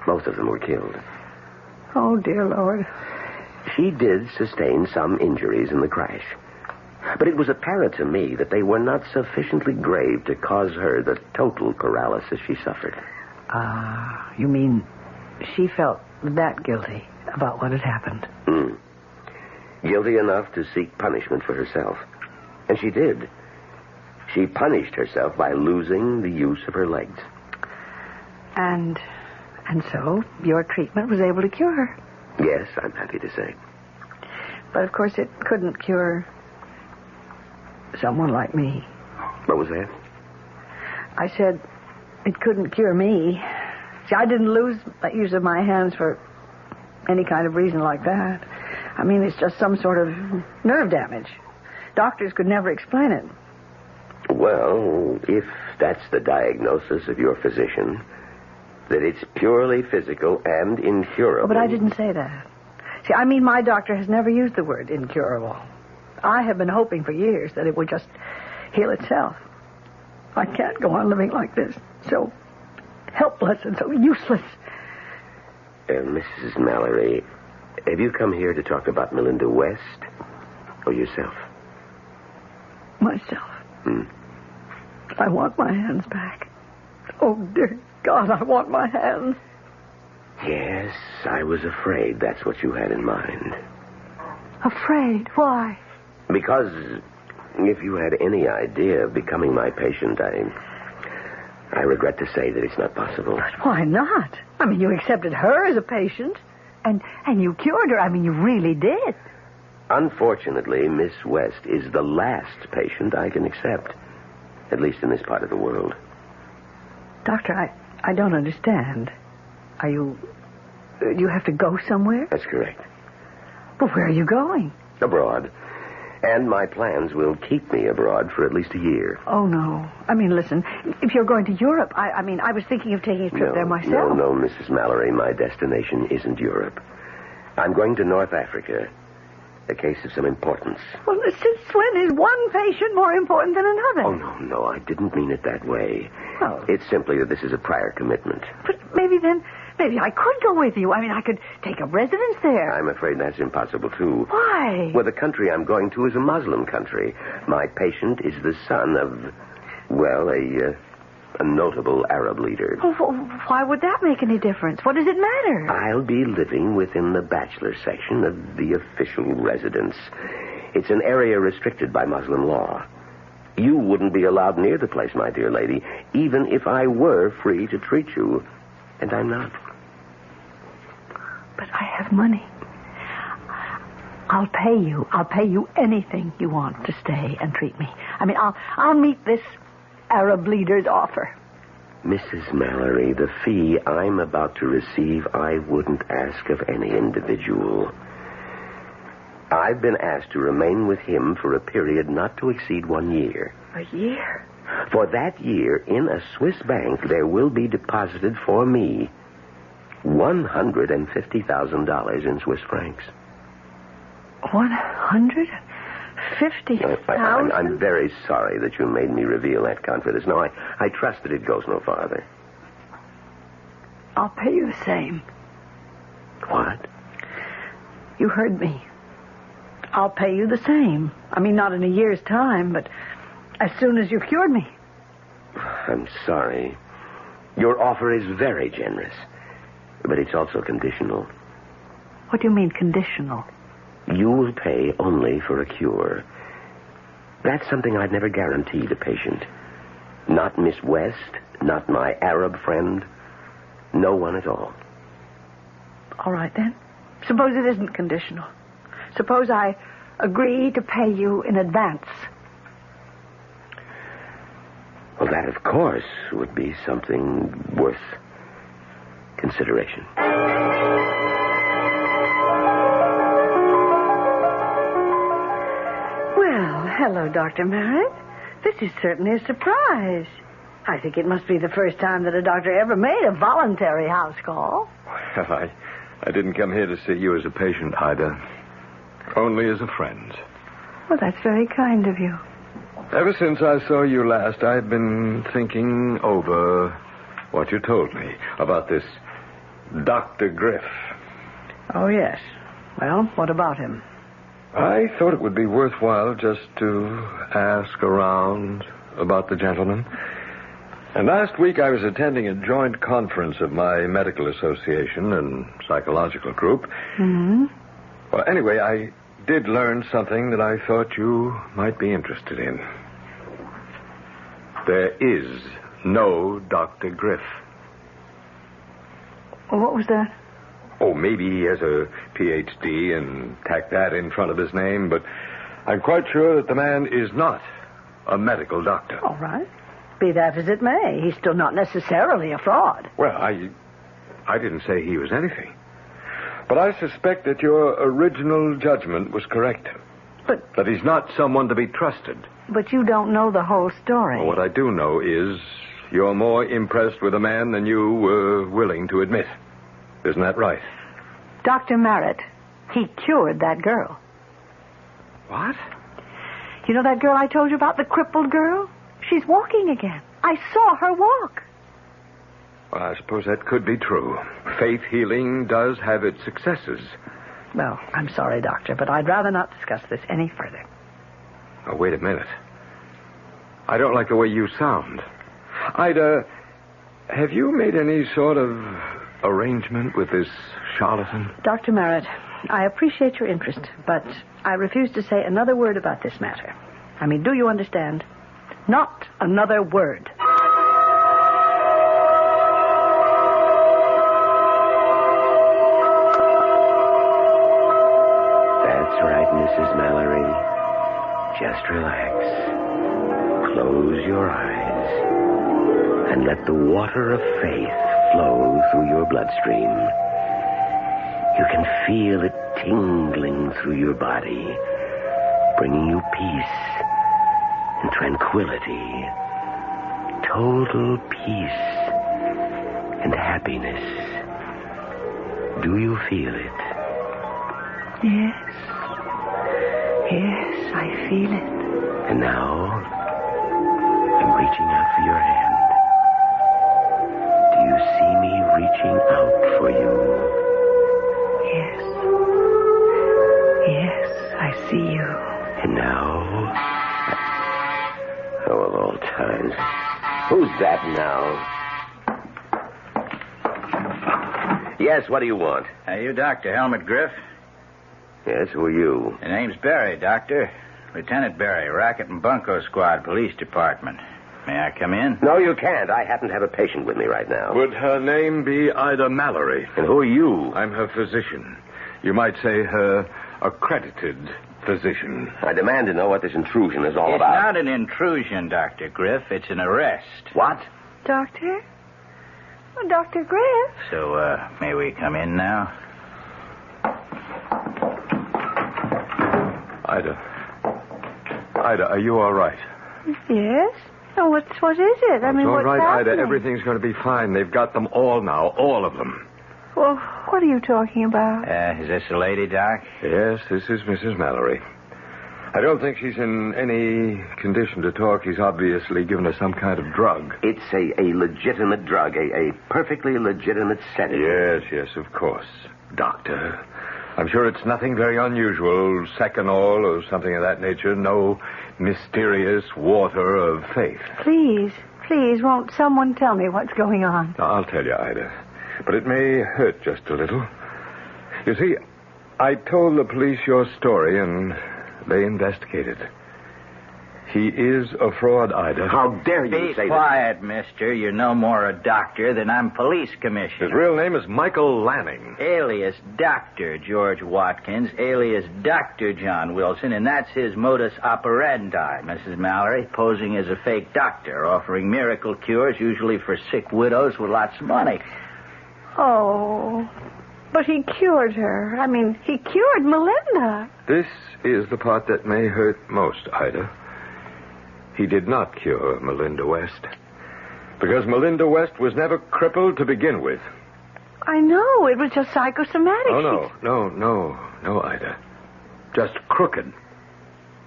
[SPEAKER 13] Both of them were killed.
[SPEAKER 6] Oh, dear Lord.
[SPEAKER 13] She did sustain some injuries in the crash. But it was apparent to me that they were not sufficiently grave to cause her the total paralysis she suffered.
[SPEAKER 6] You mean she felt that guilty about what had happened?
[SPEAKER 13] Guilty enough to seek punishment for herself. And she did. She punished herself by losing the use of her legs.
[SPEAKER 6] And so your treatment was able to cure her?
[SPEAKER 13] Yes, I'm happy to say.
[SPEAKER 6] But, of course, it couldn't cure someone like me.
[SPEAKER 13] What was that?
[SPEAKER 6] I said it couldn't cure me. See, I didn't lose the use of my hands for any kind of reason like that. I mean, it's just some sort of nerve damage. Doctors could never explain it.
[SPEAKER 13] Well, if that's the diagnosis of your physician, that it's purely physical and incurable.
[SPEAKER 6] Oh, but I didn't say that. See, I mean, my doctor has never used the word incurable. I have been hoping for years that it would just heal itself. I can't go on living like this, so helpless and so useless.
[SPEAKER 13] Mrs. Mallory, have you come here to talk about Melinda West or yourself?
[SPEAKER 6] Myself. I want my hands back. Oh, dear God, I want my hands.
[SPEAKER 13] Yes, I was afraid that's what you had in mind.
[SPEAKER 6] Afraid? Why?
[SPEAKER 13] Because If you had any idea of becoming my patient, I regret to say that it's not possible.
[SPEAKER 6] But why not? I mean, you accepted her as a patient, and you cured her. I mean, you really did.
[SPEAKER 13] Unfortunately, Miss West is the last patient I can accept, at least in this part of the world.
[SPEAKER 6] Doctor, I don't understand. Are you have to go somewhere?
[SPEAKER 13] That's correct.
[SPEAKER 6] But where are you going?
[SPEAKER 13] Abroad. And my plans will keep me abroad for at least a year.
[SPEAKER 6] Oh, no. I mean, listen, if you're going to Europe, I was thinking of taking a trip there myself.
[SPEAKER 13] No, Mrs. Mallory, my destination isn't Europe. I'm going to North Africa. A case of some importance.
[SPEAKER 6] Well, since when is one patient more important than another?
[SPEAKER 13] Oh, no, I didn't mean it that way.
[SPEAKER 6] Oh.
[SPEAKER 13] It's simply that this is a prior commitment.
[SPEAKER 6] But maybe I could go with you. I mean, I could take up residence there.
[SPEAKER 13] I'm afraid that's impossible, too.
[SPEAKER 6] Why?
[SPEAKER 13] Well, the country I'm going to is a Muslim country. My patient is the son of, well, a notable Arab leader.
[SPEAKER 6] Well, why would that make any difference? What does it matter?
[SPEAKER 13] I'll be living within the bachelor section of the official residence. It's an area restricted by Muslim law. You wouldn't be allowed near the place, my dear lady, even if I were free to treat you. And I'm not.
[SPEAKER 6] But I have money. I'll pay you. I'll pay you anything you want to stay and treat me. I mean, I'll meet this Arab leader's offer.
[SPEAKER 13] Mrs. Mallory, the fee I'm about to receive, I wouldn't ask of any individual. I've been asked to remain with him for a period not to exceed 1 year.
[SPEAKER 6] A year?
[SPEAKER 13] For that year, in a Swiss bank, there will be deposited for me $150,000 in Swiss francs.
[SPEAKER 6] 150,000?
[SPEAKER 13] I'm very sorry that you made me reveal that confidence. No, I trust that it goes no farther.
[SPEAKER 6] I'll pay you the same.
[SPEAKER 13] What?
[SPEAKER 6] You heard me. I'll pay you the same. I mean, not in a year's time, but as soon as you've cured me.
[SPEAKER 13] I'm sorry. Your offer is very generous, but it's also conditional.
[SPEAKER 6] What do you mean, conditional?
[SPEAKER 13] You will pay only for a cure. That's something I'd never guaranteed a patient. Not Miss West, not my Arab friend, no one at all.
[SPEAKER 6] All right, then. Suppose it isn't conditional. Suppose I agree to pay you in advance.
[SPEAKER 13] Well, that, of course, would be something worth consideration.
[SPEAKER 6] Well, hello, Dr. Merritt. This is certainly a surprise. I think it must be the first time that a doctor ever made a voluntary house call.
[SPEAKER 12] Well, I didn't come here to see you as a patient, Ida. Only as a friend.
[SPEAKER 6] Well, that's very kind of you.
[SPEAKER 12] Ever since I saw you last, I've been thinking over what you told me about this Dr. Griff.
[SPEAKER 6] Oh, yes. Well, what about him?
[SPEAKER 12] I thought it would be worthwhile just to ask around about the gentleman. And last week I was attending a joint conference of my medical association and psychological group.
[SPEAKER 6] Mm-hmm.
[SPEAKER 12] Well, anyway, I did learn something that I thought you might be interested in. There is no Dr. Griff.
[SPEAKER 6] Well, what was that?
[SPEAKER 12] Oh, maybe he has a Ph.D. and tacked that in front of his name, but I'm quite sure that the man is not a medical doctor.
[SPEAKER 6] All right. Be that as it may, he's still not necessarily a fraud.
[SPEAKER 12] Well, I didn't say he was anything. But I suspect that your original judgment was correct.
[SPEAKER 6] But...
[SPEAKER 12] that he's not someone to be trusted.
[SPEAKER 6] But you don't know the whole story.
[SPEAKER 12] Well, what I do know is you're more impressed with a man than you were willing to admit. Isn't that right?
[SPEAKER 6] Dr. Merritt, he cured that girl.
[SPEAKER 12] What?
[SPEAKER 6] You know that girl I told you about, the crippled girl? She's walking again. I saw her walk.
[SPEAKER 12] Well, I suppose that could be true. Faith healing does have its successes.
[SPEAKER 6] Well, I'm sorry, Doctor, but I'd rather not discuss this any further.
[SPEAKER 12] Oh, wait a minute. I don't like the way you sound. Ida, have you made any sort of arrangement with this charlatan?
[SPEAKER 6] Dr. Merritt, I appreciate your interest, but I refuse to say another word about this matter. I mean, do you understand? Not another word.
[SPEAKER 13] That's right, Mrs. Mallory. Just relax. Close your eyes and let the water of faith flow through your bloodstream. You can feel it tingling through your body, bringing you peace and tranquility, total peace and happiness. Do you feel it?
[SPEAKER 6] Yes. Yes, I feel it.
[SPEAKER 13] And now, I'm reaching out for your hand. Do you see me reaching out for you?
[SPEAKER 6] Yes. Yes, I see you.
[SPEAKER 13] And now... Oh, of all times. Who's that now? Yes, what do you want?
[SPEAKER 14] You Dr. Helmut Griff?
[SPEAKER 13] Yes, who are you?
[SPEAKER 14] The name's Barry, Doctor. Lieutenant Barry, Racket and Bunko Squad, Police Department. May I come in?
[SPEAKER 13] No, you can't. I happen to have a patient with me right now.
[SPEAKER 12] Would her name be Ida Mallory?
[SPEAKER 13] And who are you?
[SPEAKER 12] I'm her physician. You might say her accredited physician.
[SPEAKER 13] I demand to know what this intrusion is all
[SPEAKER 14] It's
[SPEAKER 13] about.
[SPEAKER 14] not an intrusion, Dr. Griff. It's an arrest.
[SPEAKER 13] What?
[SPEAKER 6] Doctor? Oh, Dr. Griff?
[SPEAKER 14] So, may we come in now?
[SPEAKER 12] Ida, are you all right?
[SPEAKER 6] Yes. Oh, what is it? I mean,
[SPEAKER 12] all
[SPEAKER 6] what's
[SPEAKER 12] right,
[SPEAKER 6] happening?
[SPEAKER 12] Ida. Everything's going to be fine. They've got them all now, all of them.
[SPEAKER 6] Well, what are you talking about?
[SPEAKER 14] Is this a lady, Doc?
[SPEAKER 12] Yes, this is Mrs. Mallory. I don't think she's in any condition to talk. He's obviously given her some kind of drug.
[SPEAKER 13] It's a legitimate drug, a perfectly legitimate sedative.
[SPEAKER 12] Yes, of course. Doctor, I'm sure it's nothing very unusual, Seconal or something of that nature. No mysterious water of faith.
[SPEAKER 6] Please, won't someone tell me what's going on?
[SPEAKER 12] Now, I'll tell you, Ida. But it may hurt just a little. You see, I told the police your story, and they investigated. He is a fraud, Ida.
[SPEAKER 13] How dare you
[SPEAKER 14] Be
[SPEAKER 13] say
[SPEAKER 14] quiet, mister. You're no more a doctor than I'm police commissioner.
[SPEAKER 12] His real name is Michael Lanning.
[SPEAKER 14] Alias Dr. George Watkins, alias Dr. John Wilson, and that's his modus operandi, Mrs. Mallory, posing as a fake doctor, offering miracle cures, usually for sick widows with lots of money.
[SPEAKER 6] Oh, but he cured her. I mean, he cured Melinda.
[SPEAKER 12] This is the part that may hurt most, Ida. He did not cure Melinda West. Because Melinda West was never crippled to begin with.
[SPEAKER 6] I know. It was just psychosomatic.
[SPEAKER 12] Oh, no, Ida. Just crooked.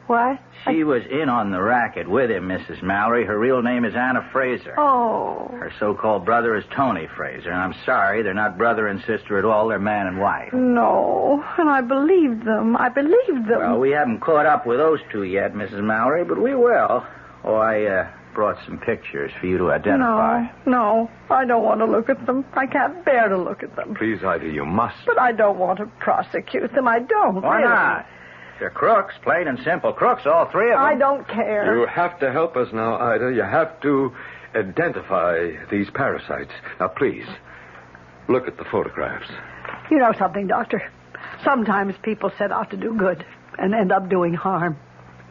[SPEAKER 6] What?
[SPEAKER 14] She was in on the racket with him, Mrs. Mallory. Her real name is Anna Fraser.
[SPEAKER 6] Oh.
[SPEAKER 14] Her so-called brother is Tony Fraser. And I'm sorry, they're not brother and sister at all. They're man and wife.
[SPEAKER 6] No, and I believed them.
[SPEAKER 14] Well, we haven't caught up with those two yet, Mrs. Mallory, but we will. Oh, I brought some pictures for you to identify.
[SPEAKER 6] No, I don't want to look at them. I can't bear to look at them.
[SPEAKER 12] Please, Ida, you must.
[SPEAKER 6] But I don't want to prosecute them. I don't.
[SPEAKER 14] Why
[SPEAKER 6] really.
[SPEAKER 14] not? They're crooks, plain and simple crooks, all three of them.
[SPEAKER 6] I don't care.
[SPEAKER 12] You have to help us now, Ida. You have to identify these parasites. Now, please, look at the photographs.
[SPEAKER 6] You know something, Doctor? Sometimes people set out to do good and end up doing harm.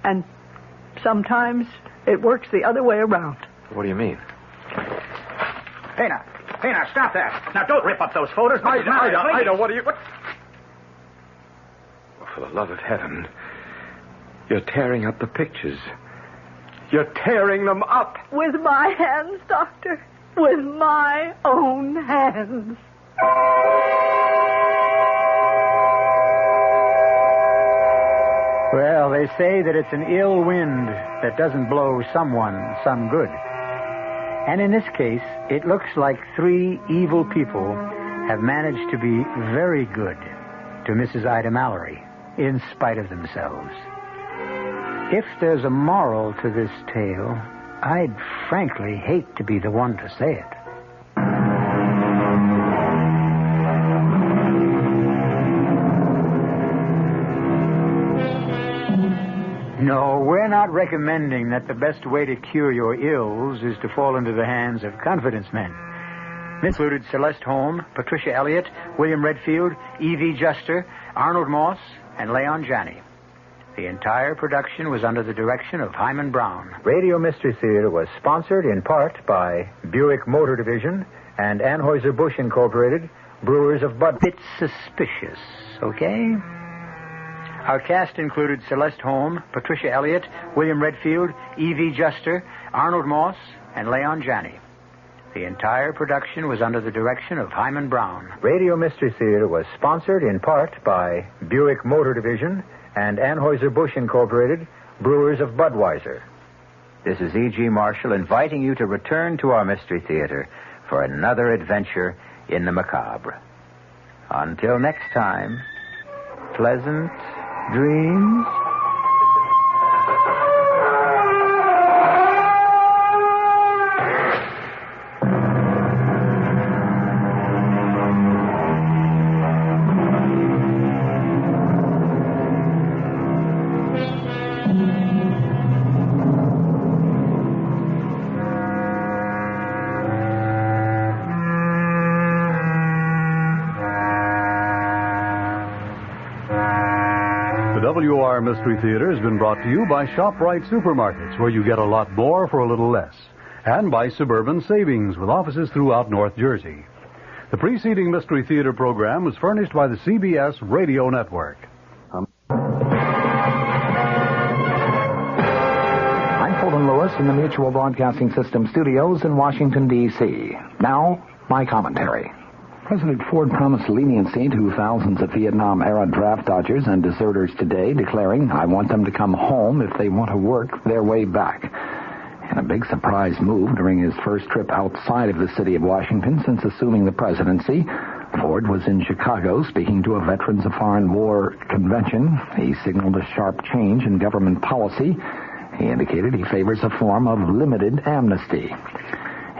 [SPEAKER 6] And sometimes it works the other way around.
[SPEAKER 12] What do you mean?
[SPEAKER 14] Hey, now, stop that. Now, don't rip up those photos.
[SPEAKER 12] Ida, what are you... What? For the love of heaven, you're tearing up the pictures. You're tearing them up.
[SPEAKER 6] With my hands, Doctor. With my own hands.
[SPEAKER 1] Well, they say that it's an ill wind that doesn't blow someone some good. And in this case, it looks like three evil people have managed to be very good to Mrs. Ida Mallory, in spite of themselves. If there's a moral to this tale, I'd frankly hate to be the one to say it. No, we're not recommending that the best way to cure your ills is to fall into the hands of confidence men. This included Celeste Holm, Patricia Elliott, William Redfield, Evie Juster, Arnold Moss, and Leon Janney. The entire production was under the direction of Hyman Brown.
[SPEAKER 15] Radio Mystery Theater was sponsored in part by Buick Motor Division and Anheuser-Busch Incorporated, brewers of Bud.
[SPEAKER 1] Bit suspicious, okay? Our cast included Celeste Holm, Patricia Elliott, William Redfield, Evie Juster, Arnold Moss, and Leon Janney. The entire production was under the direction of Hyman Brown.
[SPEAKER 15] Radio Mystery Theater was sponsored in part by Buick Motor Division and Anheuser-Busch Incorporated, brewers of Budweiser.
[SPEAKER 16] This is E.G. Marshall inviting you to return to our Mystery Theater for another adventure in the macabre. Until next time, pleasant dreams.
[SPEAKER 4] WR Mystery Theater has been brought to you by ShopRite Supermarkets, where you get a lot more for a little less, and by Suburban Savings, with offices throughout North Jersey. The preceding Mystery Theater program was furnished by the CBS Radio Network.
[SPEAKER 17] I'm Colin Lewis in the Mutual Broadcasting System studios in Washington, D.C. Now, my commentary. President Ford promised leniency to thousands of Vietnam-era draft dodgers and deserters today, declaring, "I want them to come home if they want to work their way back." In a big surprise move during his first trip outside of the city of Washington since assuming the presidency, Ford was in Chicago speaking to a Veterans of Foreign War convention. He signaled a sharp change in government policy. He indicated he favors a form of limited amnesty.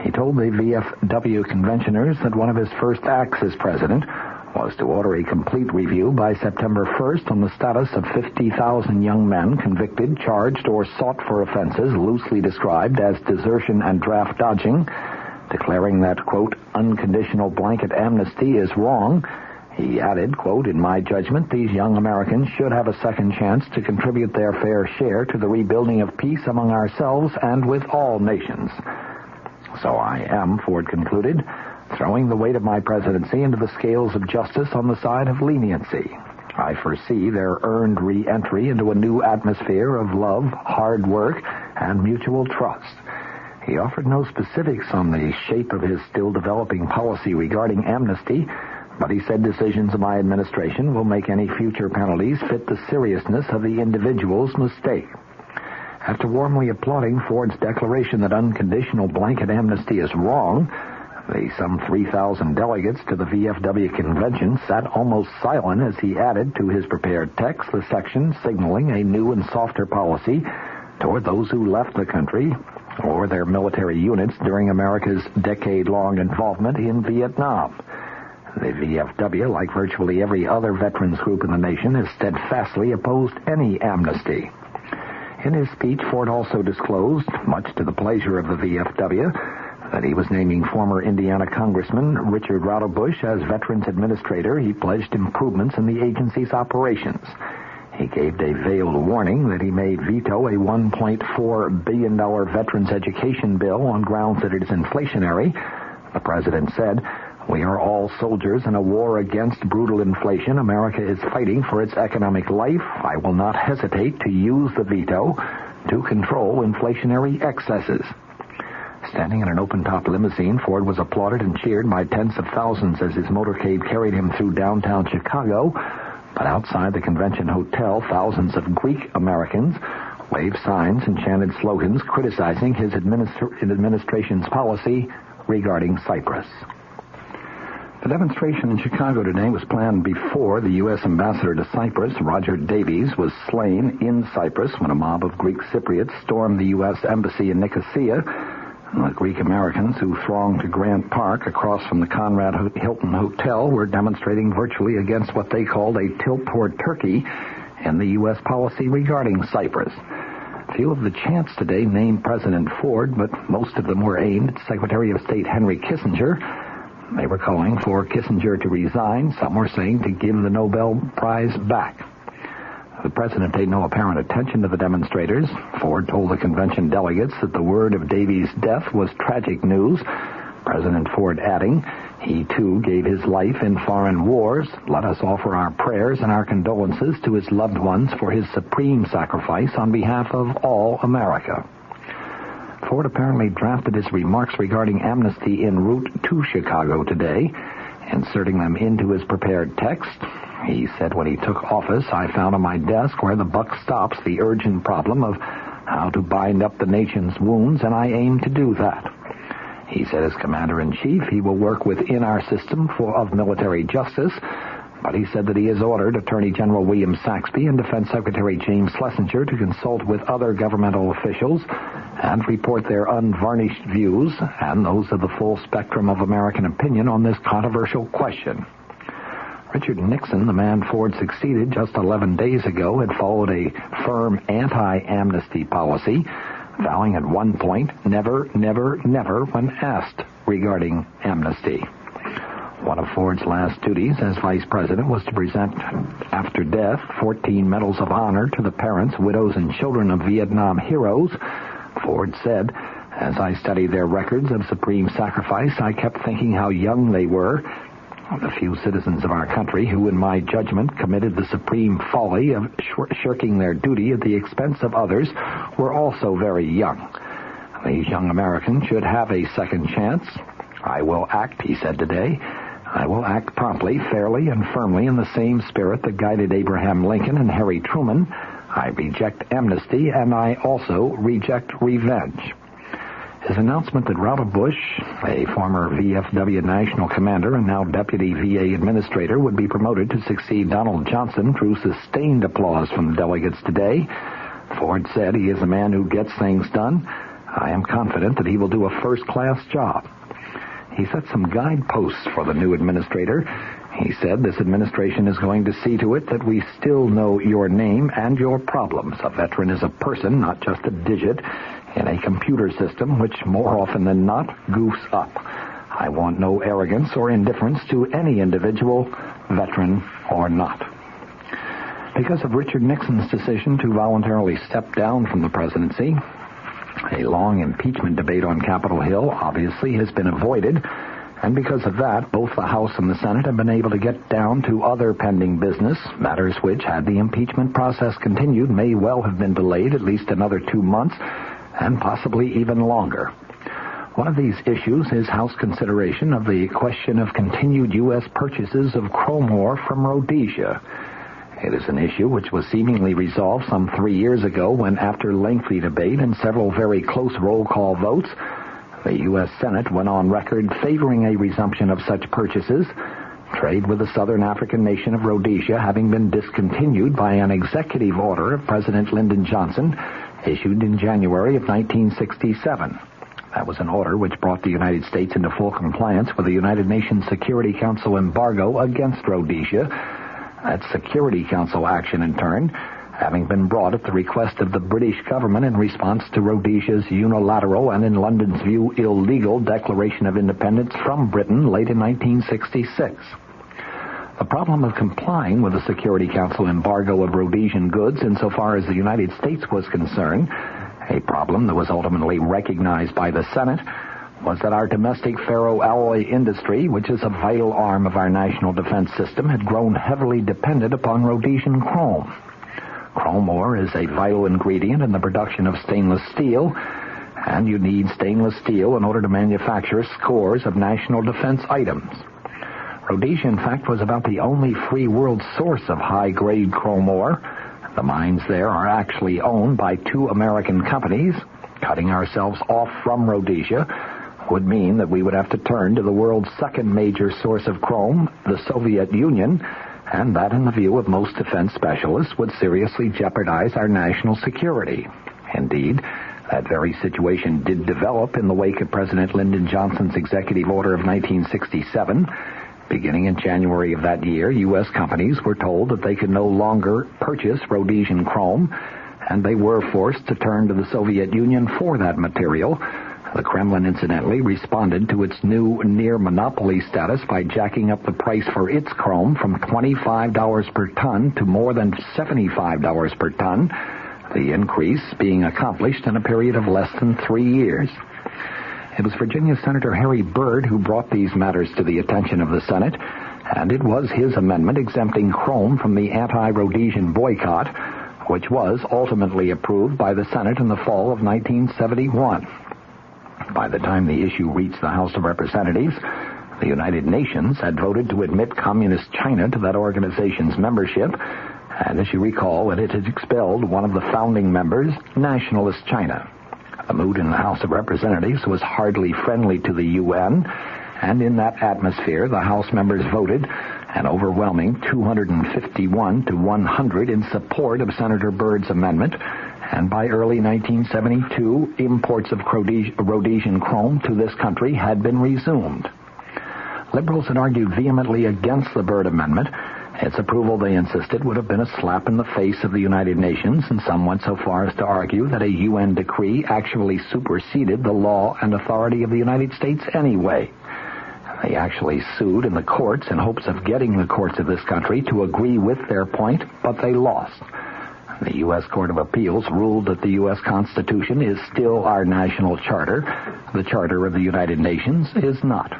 [SPEAKER 17] He told the VFW conventioners that one of his first acts as president was to order a complete review by September 1st on the status of 50,000 young men convicted, charged, or sought for offenses loosely described as desertion and draft dodging, declaring that, quote, unconditional blanket amnesty is wrong. He added, quote, in my judgment, these young Americans should have a second chance to contribute their fair share to the rebuilding of peace among ourselves and with all nations. So I am, Ford concluded, throwing the weight of my presidency into the scales of justice on the side of leniency. I foresee their earned re-entry into a new atmosphere of love, hard work, and mutual trust. He offered no specifics on the shape of his still developing policy regarding amnesty, but he said decisions of my administration will make any future penalties fit the seriousness of the individual's mistake. After warmly applauding Ford's declaration that unconditional blanket amnesty is wrong, the some 3,000 delegates to the VFW convention sat almost silent as he added to his prepared text the section signaling a new and softer policy toward those who left the country or their military units during America's decade-long involvement in Vietnam. The VFW, like virtually every other veterans group in the nation, has steadfastly opposed any amnesty. In his speech, Ford also disclosed, much to the pleasure of the VFW, that he was naming former Indiana Congressman Richard Rauterbush as Veterans Administrator. He pledged improvements in the agency's operations. He gave a veiled warning that he may veto a $1.4 billion veterans education bill on grounds that it is inflationary. The president said, we are all soldiers in a war against brutal inflation. America is fighting for its economic life. I will not hesitate to use the veto to control inflationary excesses. Standing in an open-top limousine, Ford was applauded and cheered by tens of thousands as his motorcade carried him through downtown Chicago. But outside the convention hotel, thousands of Greek Americans waved signs and chanted slogans criticizing his administration's policy regarding Cyprus. The demonstration in Chicago today was planned before the U.S. ambassador to Cyprus, Roger Davies, was slain in Cyprus when a mob of Greek Cypriots stormed the U.S. embassy in Nicosia. The Greek Americans who thronged to Grant Park across from the Conrad Hilton Hotel were demonstrating virtually against what they called a tilt toward Turkey in the U.S. policy regarding Cyprus. Few of the chants today named President Ford, but most of them were aimed at Secretary of State Henry Kissinger. They were calling for Kissinger to resign. Some were saying to give the Nobel Prize back. The president paid no apparent attention to the demonstrators. Ford told the convention delegates that the word of Davies' death was tragic news. President Ford adding, he too gave his life in foreign wars. Let us offer our prayers and our condolences to his loved ones for his supreme sacrifice on behalf of all America. Ford apparently drafted his remarks regarding amnesty en route to Chicago today, inserting them into his prepared text. He said, when he took office, I found on my desk where the buck stops the urgent problem of how to bind up the nation's wounds, and I aim to do that. He said as Commander-in-Chief, he will work within our system of military justice, but he said that he has ordered Attorney General William Saxby and Defense Secretary James Schlesinger to consult with other governmental officials and report their unvarnished views and those of the full spectrum of American opinion on this controversial question. Richard Nixon, the man Ford succeeded just 11 days ago, had followed a firm anti-amnesty policy, vowing at one point, never, never, never, when asked regarding amnesty. One of Ford's last duties as vice president was to present, after death, 14 medals of honor to the parents, widows, and children of Vietnam heroes. Ford said, as I studied their records of supreme sacrifice, I kept thinking how young they were. The few citizens of our country who, in my judgment, committed the supreme folly of shirking their duty at the expense of others were also very young. These young Americans should have a second chance. I will act, he said today. I will act promptly, fairly, and firmly in the same spirit that guided Abraham Lincoln and Harry Truman. I reject amnesty, and I also reject revenge. His announcement that Robert Bush, a former VFW national commander and now deputy VA administrator, would be promoted to succeed Donald Johnson drew sustained applause from the delegates today. Ford said he is a man who gets things done. I am confident that he will do a first-class job. He set some guideposts for the new administrator. He said this administration is going to see to it that we still know your name and your problems. A veteran is a person, not just a digit, in a computer system which, more often than not, goofs up. I want no arrogance or indifference to any individual, veteran or not. Because of Richard Nixon's decision to voluntarily step down from the presidency, a long impeachment debate on Capitol Hill obviously has been avoided, and because of that, both the House and the Senate have been able to get down to other pending business, matters which, had the impeachment process continued, may well have been delayed at least another 2 months, and possibly even longer. One of these issues is House consideration of the question of continued U.S. purchases of chrome ore from Rhodesia. It is an issue which was seemingly resolved some 3 years ago when, after lengthy debate and several very close roll call votes, the U.S. Senate went on record favoring a resumption of such purchases, trade with the southern African nation of Rhodesia having been discontinued by an executive order of President Lyndon Johnson issued in January of 1967. That was an order which brought the United States into full compliance with the United Nations Security Council embargo against Rhodesia. That Security Council action, in turn, having been brought at the request of the British government in response to Rhodesia's unilateral and, in London's view, illegal declaration of independence from Britain late in 1966. The problem of complying with the Security Council embargo of Rhodesian goods insofar as the United States was concerned, a problem that was ultimately recognized by the Senate, was that our domestic ferroalloy industry, which is a vital arm of our national defense system, had grown heavily dependent upon Rhodesian chrome. Chrome ore is a vital ingredient in the production of stainless steel, and you need stainless steel in order to manufacture scores of national defense items. Rhodesia, in fact, was about the only free world source of high-grade chrome ore. The mines there are actually owned by 2 American companies. Cutting ourselves off from Rhodesia would mean that we would have to turn to the world's second major source of chrome, the Soviet Union, and that, in the view of most defense specialists, would seriously jeopardize our national security. Indeed, that very situation did develop in the wake of President Lyndon Johnson's executive order of 1967, Beginning in January of that year, U.S. companies were told that they could no longer purchase Rhodesian chrome, and they were forced to turn to the Soviet Union for that material. The Kremlin, incidentally, responded to its new near-monopoly status by jacking up the price for its chrome from $25 per ton to more than $75 per ton, the increase being accomplished in a period of less than 3 years. It was Virginia Senator Harry Byrd who brought these matters to the attention of the Senate, and it was his amendment exempting chrome from the anti-Rhodesian boycott, which was ultimately approved by the Senate in the fall of 1971. By the time the issue reached the House of Representatives, the United Nations had voted to admit Communist China to that organization's membership, and as you recall, it had expelled one of the founding members, Nationalist China. The mood in the House of Representatives was hardly friendly to the UN, and in that atmosphere, the House members voted an overwhelming 251 to 100 in support of Senator Byrd's amendment, and by early 1972, imports of Rhodesian chrome to this country had been resumed. Liberals had argued vehemently against the Byrd Amendment. Its approval, they insisted, would have been a slap in the face of the United Nations, and some went so far as to argue that a UN decree actually superseded the law and authority of the United States anyway. They actually sued in the courts in hopes of getting the courts of this country to agree with their point, but they lost. The U.S. Court of Appeals ruled that the U.S. Constitution is still our national charter. The Charter of the United Nations is not.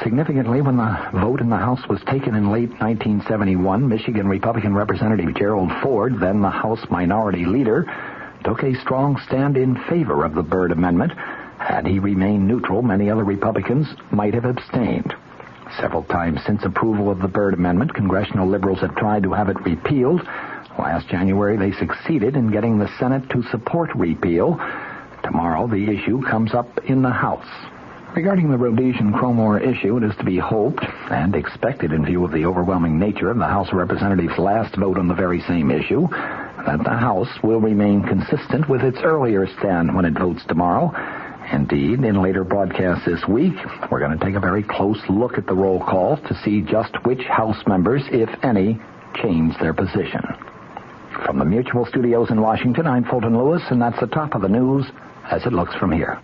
[SPEAKER 17] Significantly, when the vote in the House was taken in late 1971, Michigan Republican Representative Gerald Ford, then the House Minority Leader, took a strong stand in favor of the Byrd Amendment. Had he remained neutral, many other Republicans might have abstained. Several times since approval of the Byrd Amendment, congressional liberals have tried to have it repealed. Last January, they succeeded in getting the Senate to support repeal. Tomorrow, the issue comes up in the House. Regarding the Rhodesian chrome ore issue, it is to be hoped and expected in view of the overwhelming nature of the House of Representatives' last vote on the very same issue, that the House will remain consistent with its earlier stand when it votes tomorrow. Indeed, in later broadcasts this week, we're going to take a very close look at the roll call to see just which House members, if any, change their position. From the Mutual Studios in Washington, I'm Fulton Lewis, and that's the top of the news as it looks from here.